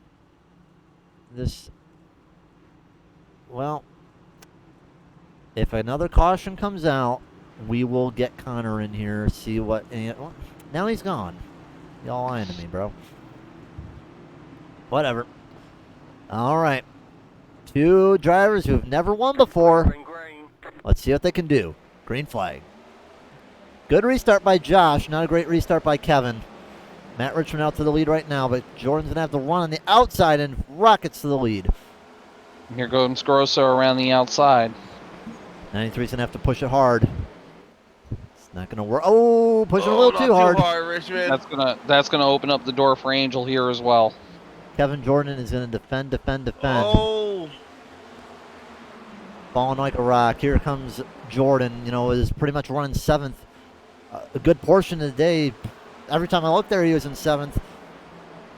A: Well, if another caution comes out, we will get Connor in here, see what... Now he's gone. Y'all lying to me, bro. Whatever. All right. Two drivers who have never won before.
F: Green, green.
A: Let's see what they can do. Green flag. Good restart by Josh. Not a great restart by Kevin. Matt Richmond out to the lead right now, but Jordan's going to have to run on the outside and rockets to the lead.
I: Here goes Grosso around the outside.
A: 93's going to have to push it hard. It's not going to work. Oh, pushing a little
B: not
A: too hard.
B: Richmond.
I: That's gonna open up the door for Angel here as well.
A: Kevin Jordan is going to defend.
B: Oh.
A: Falling like a rock. Here comes Jordan, is pretty much running 7th. A good portion of the day. Every time I looked there, he was in 7th.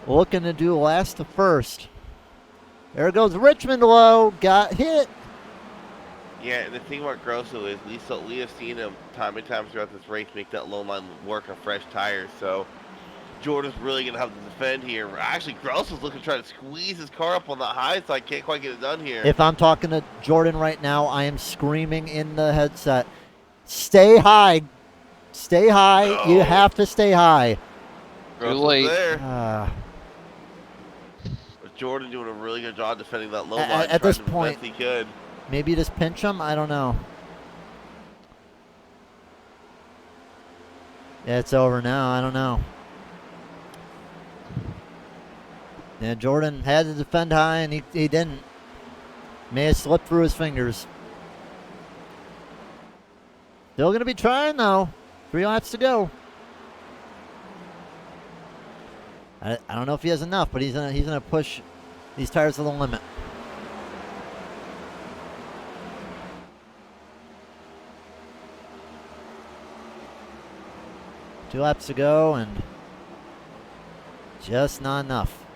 A: Looking to do last to first. There goes Richmond low. Got hit.
B: Yeah, and the thing about Grosso is we have seen him time and time throughout this race make that low line work on fresh tires. So Jordan's really going to have to defend here. Actually, Grosso's looking to try to squeeze his car up on the high side. Can't quite get it done here.
A: If I'm talking to Jordan right now, I am screaming in the headset. Stay high. Stay high.
B: No.
A: You have to stay high.
B: Grosso's
I: late.
B: there. But Jordan doing a really good job defending that low line.
A: At this
B: trying the
A: point,
B: best he could.
A: maybe just pinch him. I don't know. Yeah, it's over now. I don't know. Yeah, Jordan had to defend high, and he didn't. May have slipped through his fingers. Still going to be trying, though. 3 laps to go. I don't know if he has enough, but he's gonna push these tires to the limit. Two laps to go, and just not enough.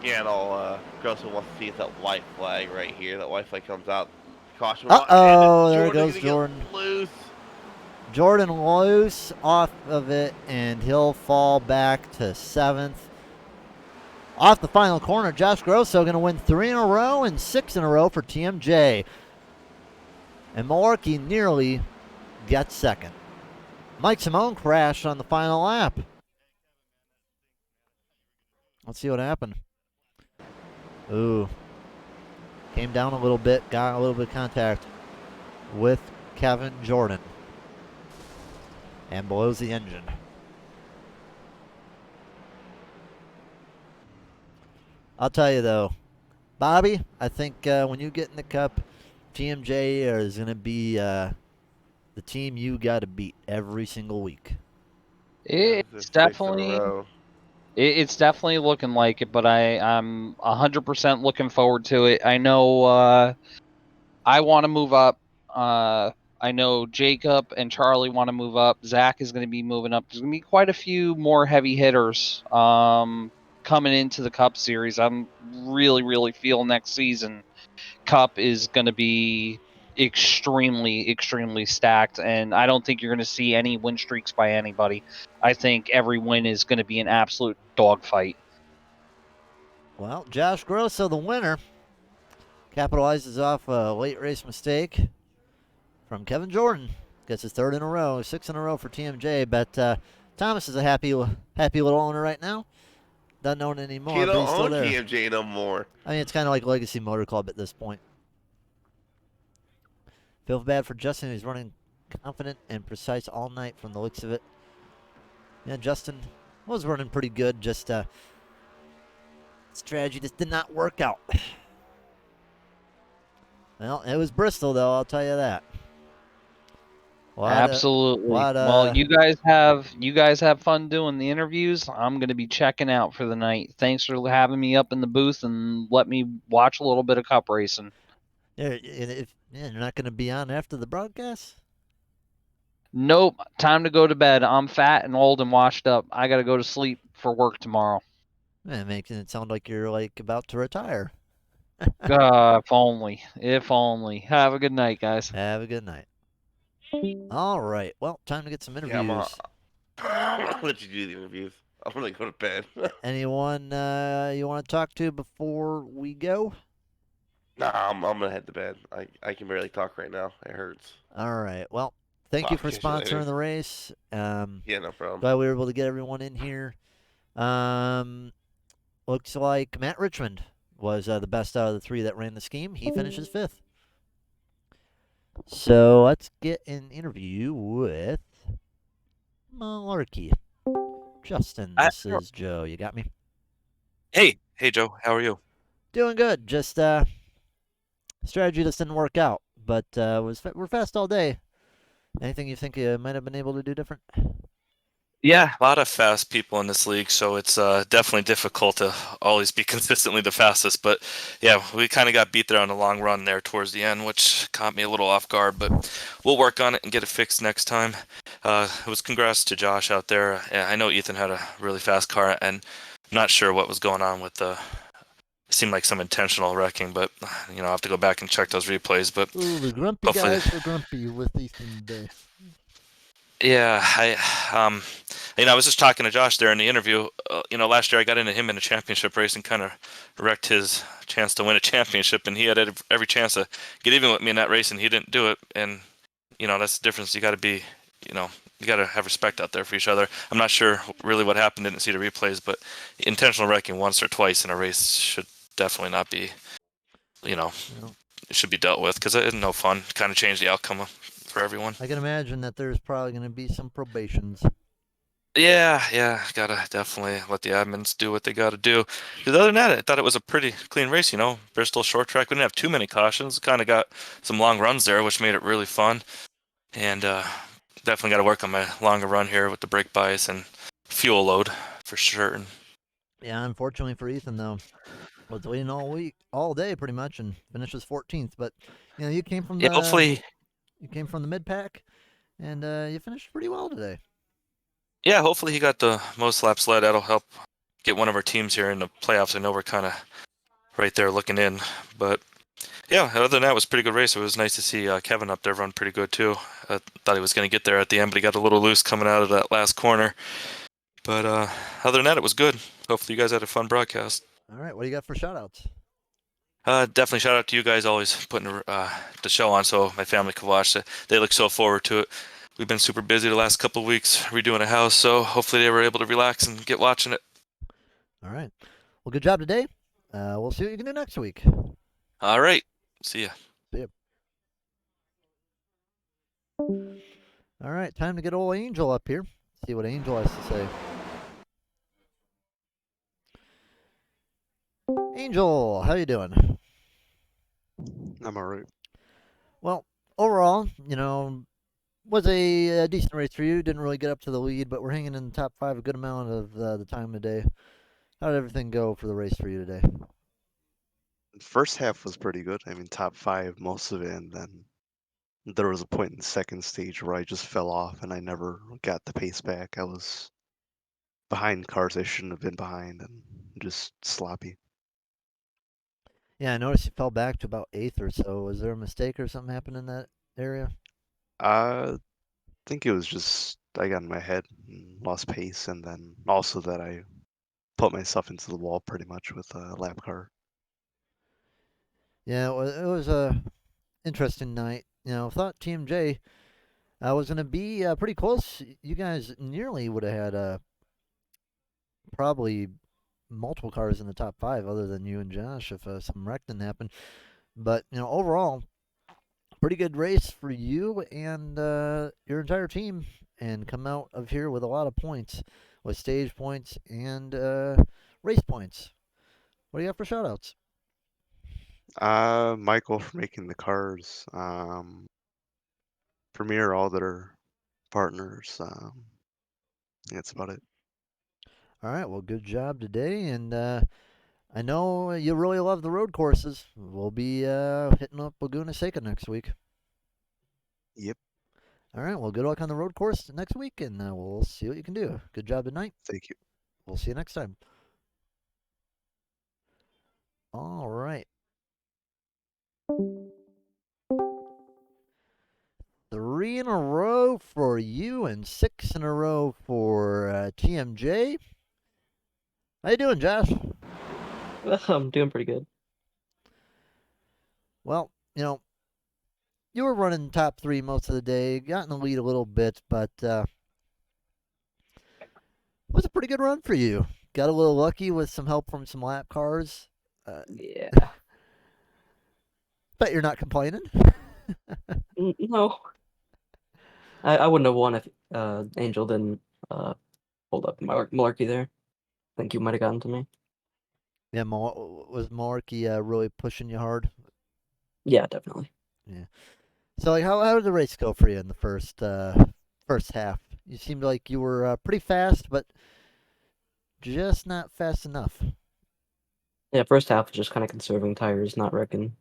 B: Yeah, and all Grosso wants to see is that white flag right here. That white flag comes out. Caution.
A: Uh-oh, there
B: Jordan's
A: goes
B: gonna get
A: Jordan.
B: Loose.
A: Jordan loose off of it, and he'll fall back to 7th. Off the final corner, Josh Grosso going to win 3 in a row and 6 in a row for TMJ. And Malarkey nearly gets 2nd. Mike Simone crashed on the final lap. Let's see what happened. Ooh. Came down a little bit, got a little bit of contact with Kevin Jordan. And blows the engine. I'll tell you though, Bobby, I think when you get in the Cup, TMJ is going to be the team you got to beat every single week.
I: It's definitely looking like it, but I'm 100% looking forward to it. I know I want to move up. I know Jacob and Charlie want to move up. Zach is going to be moving up. There's going to be quite a few more heavy hitters coming into the Cup Series. I'm really feel next season Cup is going to be extremely stacked, and I don't think you're going to see any win streaks by anybody. I think every win is going to be an absolute dogfight.
A: Well, Josh Grosso, the winner, capitalizes off a late race mistake from Kevin Jordan. Gets his 3rd in a row, 6 in a row for TMJ. But Thomas is a happy little owner right now. Doesn't own it anymore.
B: He
A: but
B: don't
A: he's still
B: own
A: there.
B: TMJ no more.
A: I mean, it's kind of like Legacy Motor Club at this point. Feel bad for Justin. He's running confident and precise all night from the looks of it. Yeah, Justin was running pretty good. Just strategy just did not work out. Well, it was Bristol, though. I'll tell you that.
I: Absolutely. Well, you guys have fun doing the interviews. I'm going to be checking out for the night. Thanks for having me up in the booth and let me watch a little bit of Cup racing.
A: Yeah, you're not going to be on after the broadcast?
I: Nope. Time to go to bed. I'm fat and old and washed up. I got to go to sleep for work tomorrow.
A: Man, making it sound like you're like about to retire.
I: If only. If only. Have a good night, guys.
A: Have a good night. All right. Well, time to get some interviews.
B: I'm gonna let you do the interviews. I'm gonna go to bed.
A: Anyone you want to talk to before we go?
B: Nah, I'm gonna head to bed. I can barely talk right now. It hurts.
A: All right. Well, thank you for
B: Catch you later.
A: sponsoring the race.
B: Yeah, no problem.
A: Glad we were able to get everyone in here. Looks like Matt Richmond was the best out of the three that ran the scheme. He finishes 5th. So let's get an interview with Malarkey. Justin, this is Joe. You got me?
J: Hey, Joe. How are you?
A: Doing good. Just strategy just didn't work out, but we're fast all day. Anything you think you might have been able to do different?
J: Yeah, a lot of fast people in this league, so it's definitely difficult to always be consistently the fastest. But yeah, we kind of got beat there on the long run there towards the end, which caught me a little off guard. But we'll work on it and get it fixed next time. It was congrats to Josh out there. Yeah, I know Ethan had a really fast car, and I'm not sure what was going on with the. It seemed like some intentional wrecking, but I'll have to go back and check those replays. But
A: Ooh, the grumpy
J: hopefully,
A: guys are grumpy with Ethan today.
J: yeah, I was just talking to Josh there in the interview. Last year I got into him in a championship race and kind of wrecked his chance to win a championship, and he had every chance to get even with me in that race, and he didn't do it. And that's the difference. You got to be, you got to have respect out there for each other. I'm not sure really what happened. Didn't see the replays, but intentional wrecking once or twice in a race should definitely not be, it should be dealt with because it's no fun. Kind of changed the outcome for everyone.
A: I can imagine that there's probably going to be some probations.
J: Yeah, gotta definitely let the admins do what they gotta do. Because other than that, I thought it was a pretty clean race. Bristol short track. We didn't have too many cautions. Kind of got some long runs there, which made it really fun. And definitely got to work on my longer run here with the brake bias and fuel load for sure.
A: Yeah, unfortunately for Ethan though, was waiting all day pretty much, and finishes 14th. But you came from the
J: Hopefully,
A: mid pack, and you finished pretty well today.
J: yeah, hopefully he got the most laps led. That'll help get one of our teams here in the playoffs. I know we're kind of right there looking in, but yeah, other than that, it was a pretty good race. It was nice to see Kevin up there run pretty good too. I thought he was going to get there at the end, but he got a little loose coming out of that last corner. But other than that, it was good. Hopefully you guys had a fun broadcast.
A: All right, what do you got for shoutouts?
J: Definitely shout out to you guys always putting the show on so my family could watch it. They look so forward to it. We've been super busy the last couple of weeks redoing a house, so hopefully they were able to relax and get watching it.
A: All right. Well, good job today. We'll see what you can do next week.
J: All right. See ya.
A: See ya. All right, time to get old Angel up here. See what Angel has to say. Angel, how you doing?
K: I'm alright.
A: Well, overall, was a decent race for you. Didn't really get up to the lead, but we're hanging in the top 5 a good amount of the time today. How did everything go for the race for you today?
K: First half was pretty good. I mean, top 5 most of it, and then there was a point in the second stage where I just fell off and I never got the pace back. I was behind cars I shouldn't have been behind and just sloppy.
A: Yeah, I noticed you fell back to about 8th or so. Was there a mistake or something happened in that area?
K: I think it was just I got in my head and lost pace, and then also that I put myself into the wall pretty much with a lap car.
A: Yeah, it was a interesting night. Thought TMJ was going to be pretty close. You guys nearly would have had probably multiple cars in the top 5 other than you and Josh if some wreck didn't happen. But, overall, pretty good race for you and your entire team, and come out of here with a lot of points, with stage points and race points. What do you got for shoutouts?
K: Michael for making the cars. Premier, all their partners. That's about it.
A: All right, well, good job today, and I know you really love the road courses. We'll be hitting up Laguna Seca next week.
K: Yep.
A: All right, well, good luck on the road course next week, and we'll see what you can do. Good job tonight.
K: Thank you.
A: We'll see you next time. All right. 3 in a row for you and 6 in a row for TMJ. How you doing, Josh?
L: I'm doing pretty good.
A: Well, you you were running top 3 most of the day, got in the lead a little bit, but it was a pretty good run for you. Got a little lucky with some help from some lap cars.
L: Yeah.
A: Bet you're not complaining.
L: No, I wouldn't have won if Angel didn't hold up Malarkey there. I think you might have gotten to me.
A: Yeah, was Malarkey really pushing you hard?
L: Yeah, definitely.
A: Yeah. So, like, how did the race go for you in the first half? You seemed like you were pretty fast, but just not fast enough.
L: Yeah, first half was just kind of conserving tires, not wrecking,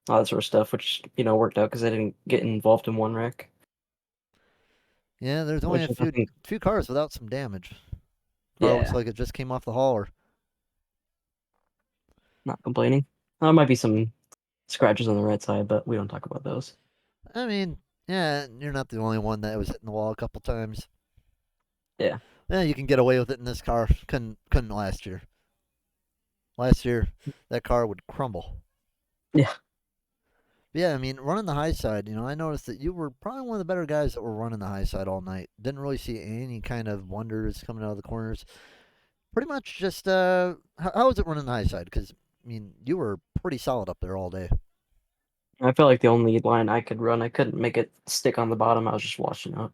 L: all that sort of stuff, which worked out because I didn't get involved in one wreck.
A: Yeah, there's only
L: Which
A: a
L: is, I think,
A: few cars without some damage. Car looks
L: yeah,
A: like it just came off the hauler.
L: not complaining. There might be some scratches on the right side, but we don't talk about those.
A: I mean, yeah, you're not the only one that was hitting the wall a couple times.
L: Yeah.
A: Yeah, you can get away with it in this car. Couldn't last year. Last year, that car would crumble.
L: Yeah.
A: Yeah, I mean, running the high side, I noticed that you were probably one of the better guys that were running the high side all night. Didn't really see any kind of wonders coming out of the corners. Pretty much just, how was it running the high side? Because, I mean, you were pretty solid up there all day.
L: I felt like the only line I could run, I couldn't make it stick on the bottom. I was just washing out.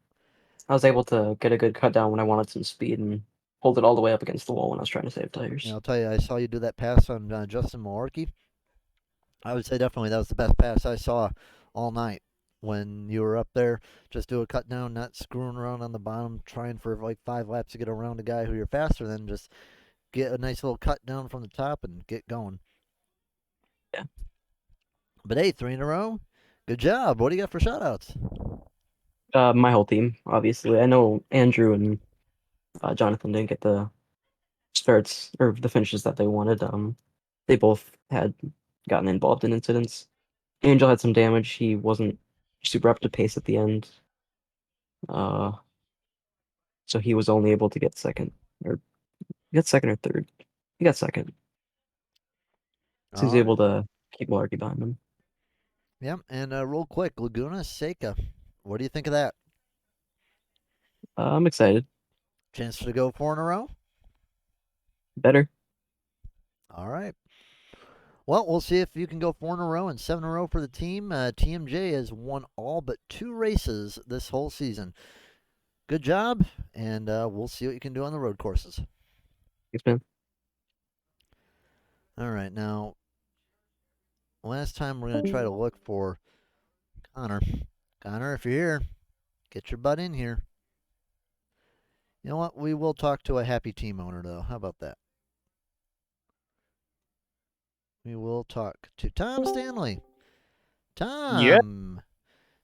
L: I was able to get a good cut down when I wanted some speed and hold it all the way up against the wall when I was trying to save tires.
A: I'll tell you, I saw you do that pass on Justin Malarkey. I would say definitely that was the best pass I saw all night when you were up there. Just do a cut down, not screwing around on the bottom, trying for like 5 laps to get around a guy who you're faster than. Just get a nice little cut down from the top and get going.
L: Yeah.
A: But hey, 3 in a row. Good job. What do you got for shoutouts?
L: My whole team, obviously. I know Andrew and Jonathan didn't get the starts or the finishes that they wanted. They both had gotten involved in incidents. Angel had some damage. He wasn't super up to pace at the end. So he was only able to get second, or get second or third. He got second. So he was
A: All right.
L: able to keep Malarkey behind him.
A: Yep. And real quick, Laguna Seca. What do you think of that?
L: I'm excited.
A: Chance to go 4 in a row?
L: Better.
A: All right. Well, we'll see if you can go 4 in a row and 7 in a row for the team. TMJ has won all but 2 races this whole season. Good job, and we'll see what you can do on the road courses.
L: Thanks, man.
A: All right, now, last time we're going to try to look for Connor. Connor, if you're here, get your butt in here. You know what? We will talk to a happy team owner, though. How about that? We will talk to Tom Stanley. Tom,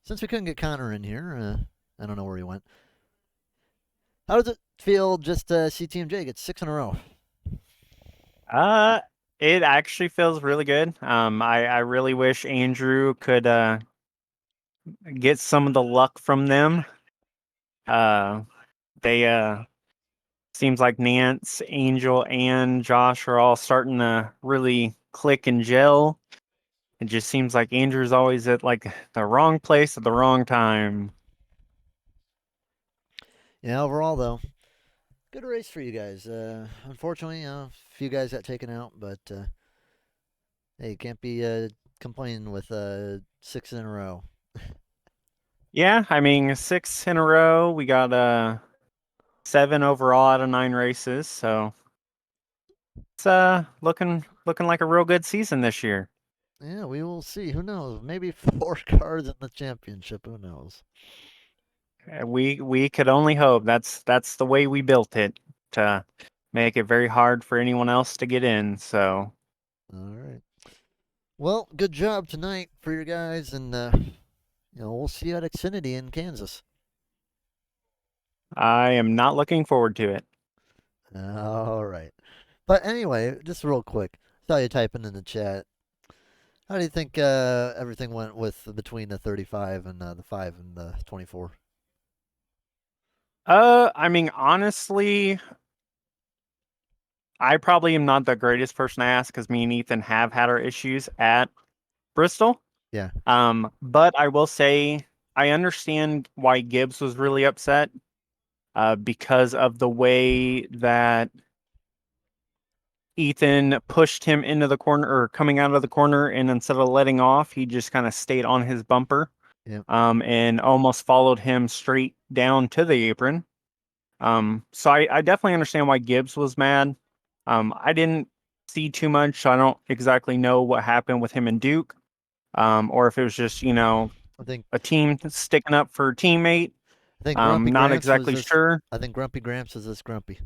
A: since we couldn't get Connor in here, I don't know where he went. How does it feel just to see TMJ get 6 in a row?
M: It actually feels really good. I really wish Andrew could get some of the luck from them. They seems like Nance, Angel, and Josh are all starting to really click and gel. It just seems like Andrew's always at like the wrong place at the wrong time.
A: Yeah, overall, though, good race for you guys. Unfortunately, a few guys got taken out, but hey, you can't be complaining with 6 in a row.
M: Yeah, I mean 6 in a row. We got 7 overall out of 9 races, so it's looking like a real good season this year.
A: Yeah, we will see. Who knows? Maybe 4 cars in the championship. Who knows?
M: We could only hope. That's the way we built it, to make it very hard for anyone else to get in. So
A: All right. Well, good job tonight for your guys, and we'll see you at Xfinity in Kansas.
M: I am not looking forward to it.
A: All right. But anyway, just real quick, saw you typing in the chat. How do you think everything went with between the 35 and the 5 and the 24?
M: I mean, honestly, I probably am not the greatest person to ask because me and Ethan have had our issues at Bristol.
A: Yeah.
M: But I will say I understand why Gibbs was really upset, because of the way that Ethan pushed him into the corner or coming out of the corner, and instead of letting off, he just kind of stayed on his bumper,
A: Yep.
M: and almost followed him straight down to the apron. So I definitely understand why Gibbs was mad. I didn't see too much, so I don't exactly know what happened with him and Duke, or if it was just,
A: I think
M: a team sticking up for a teammate. Not exactly sure.
A: I think Grumpy Gramps was this grumpy.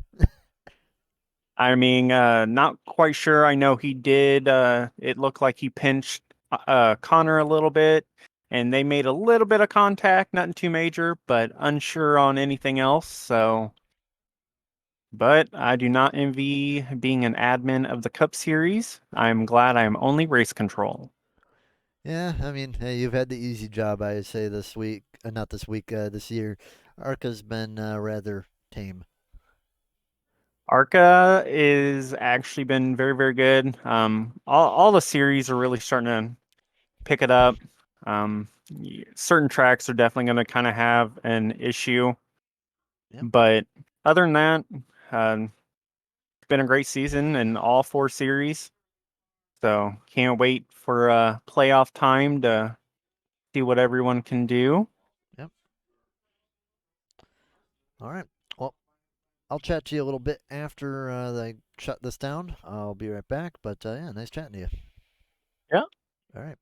M: I mean, not quite sure. I know he did. It looked like he pinched Connor a little bit, and they made a little bit of contact, nothing too major, but unsure on anything else. So, but I do not envy being an admin of the Cup Series. I'm glad I'm only race control.
A: Yeah, I mean, hey, you've had the easy job, I would say, this week. Not this week, this year. Arca's been rather tame.
M: Arca is actually been very, very good. All the series are really starting to pick it up. Certain tracks are definitely going to kind of have an issue,
A: Yep.
M: but other than that, it's been a great season in all 4 series. So can't wait for playoff time to see what everyone can do.
A: Yep. All right. Well, I'll chat to you a little bit after I shut this down. I'll be right back. But yeah, nice chatting to you.
M: Yeah.
A: All right.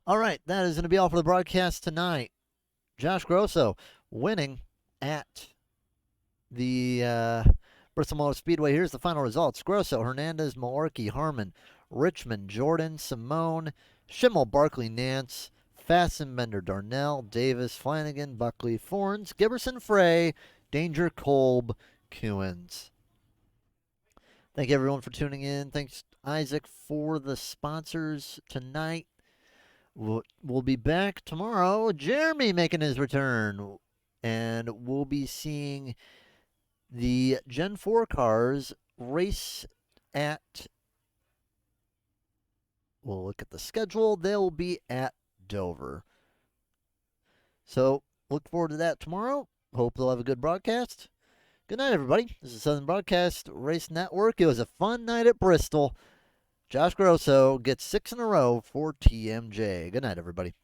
A: All right. That is going to be all for the broadcast tonight. Josh Grosso winning at the Bristol Motor Speedway. Here's the final results: Grosso, Hernandez, Malarkey, Harmon, Richmond, Jordan, Simone, Schimmel, Barkley, Nance, Fasten, Bender, Darnell, Davis, Flanagan, Buckley, Forns, Giberson, Frey, Danger, Kolb, Kewins. Thank you everyone for tuning in. Thanks, Isaac, for the sponsors tonight. We'll be back tomorrow. Jeremy making his return. And we'll be seeing the Gen 4 cars race at, we'll look at the schedule, they'll be at Dover. So, look forward to that tomorrow. Hope they'll have a good broadcast. Good night, everybody. This is Southern Broadcast Race Network. It was a fun night at Bristol. Josh Grosso gets 6 in a row for TMJ. Good night, everybody.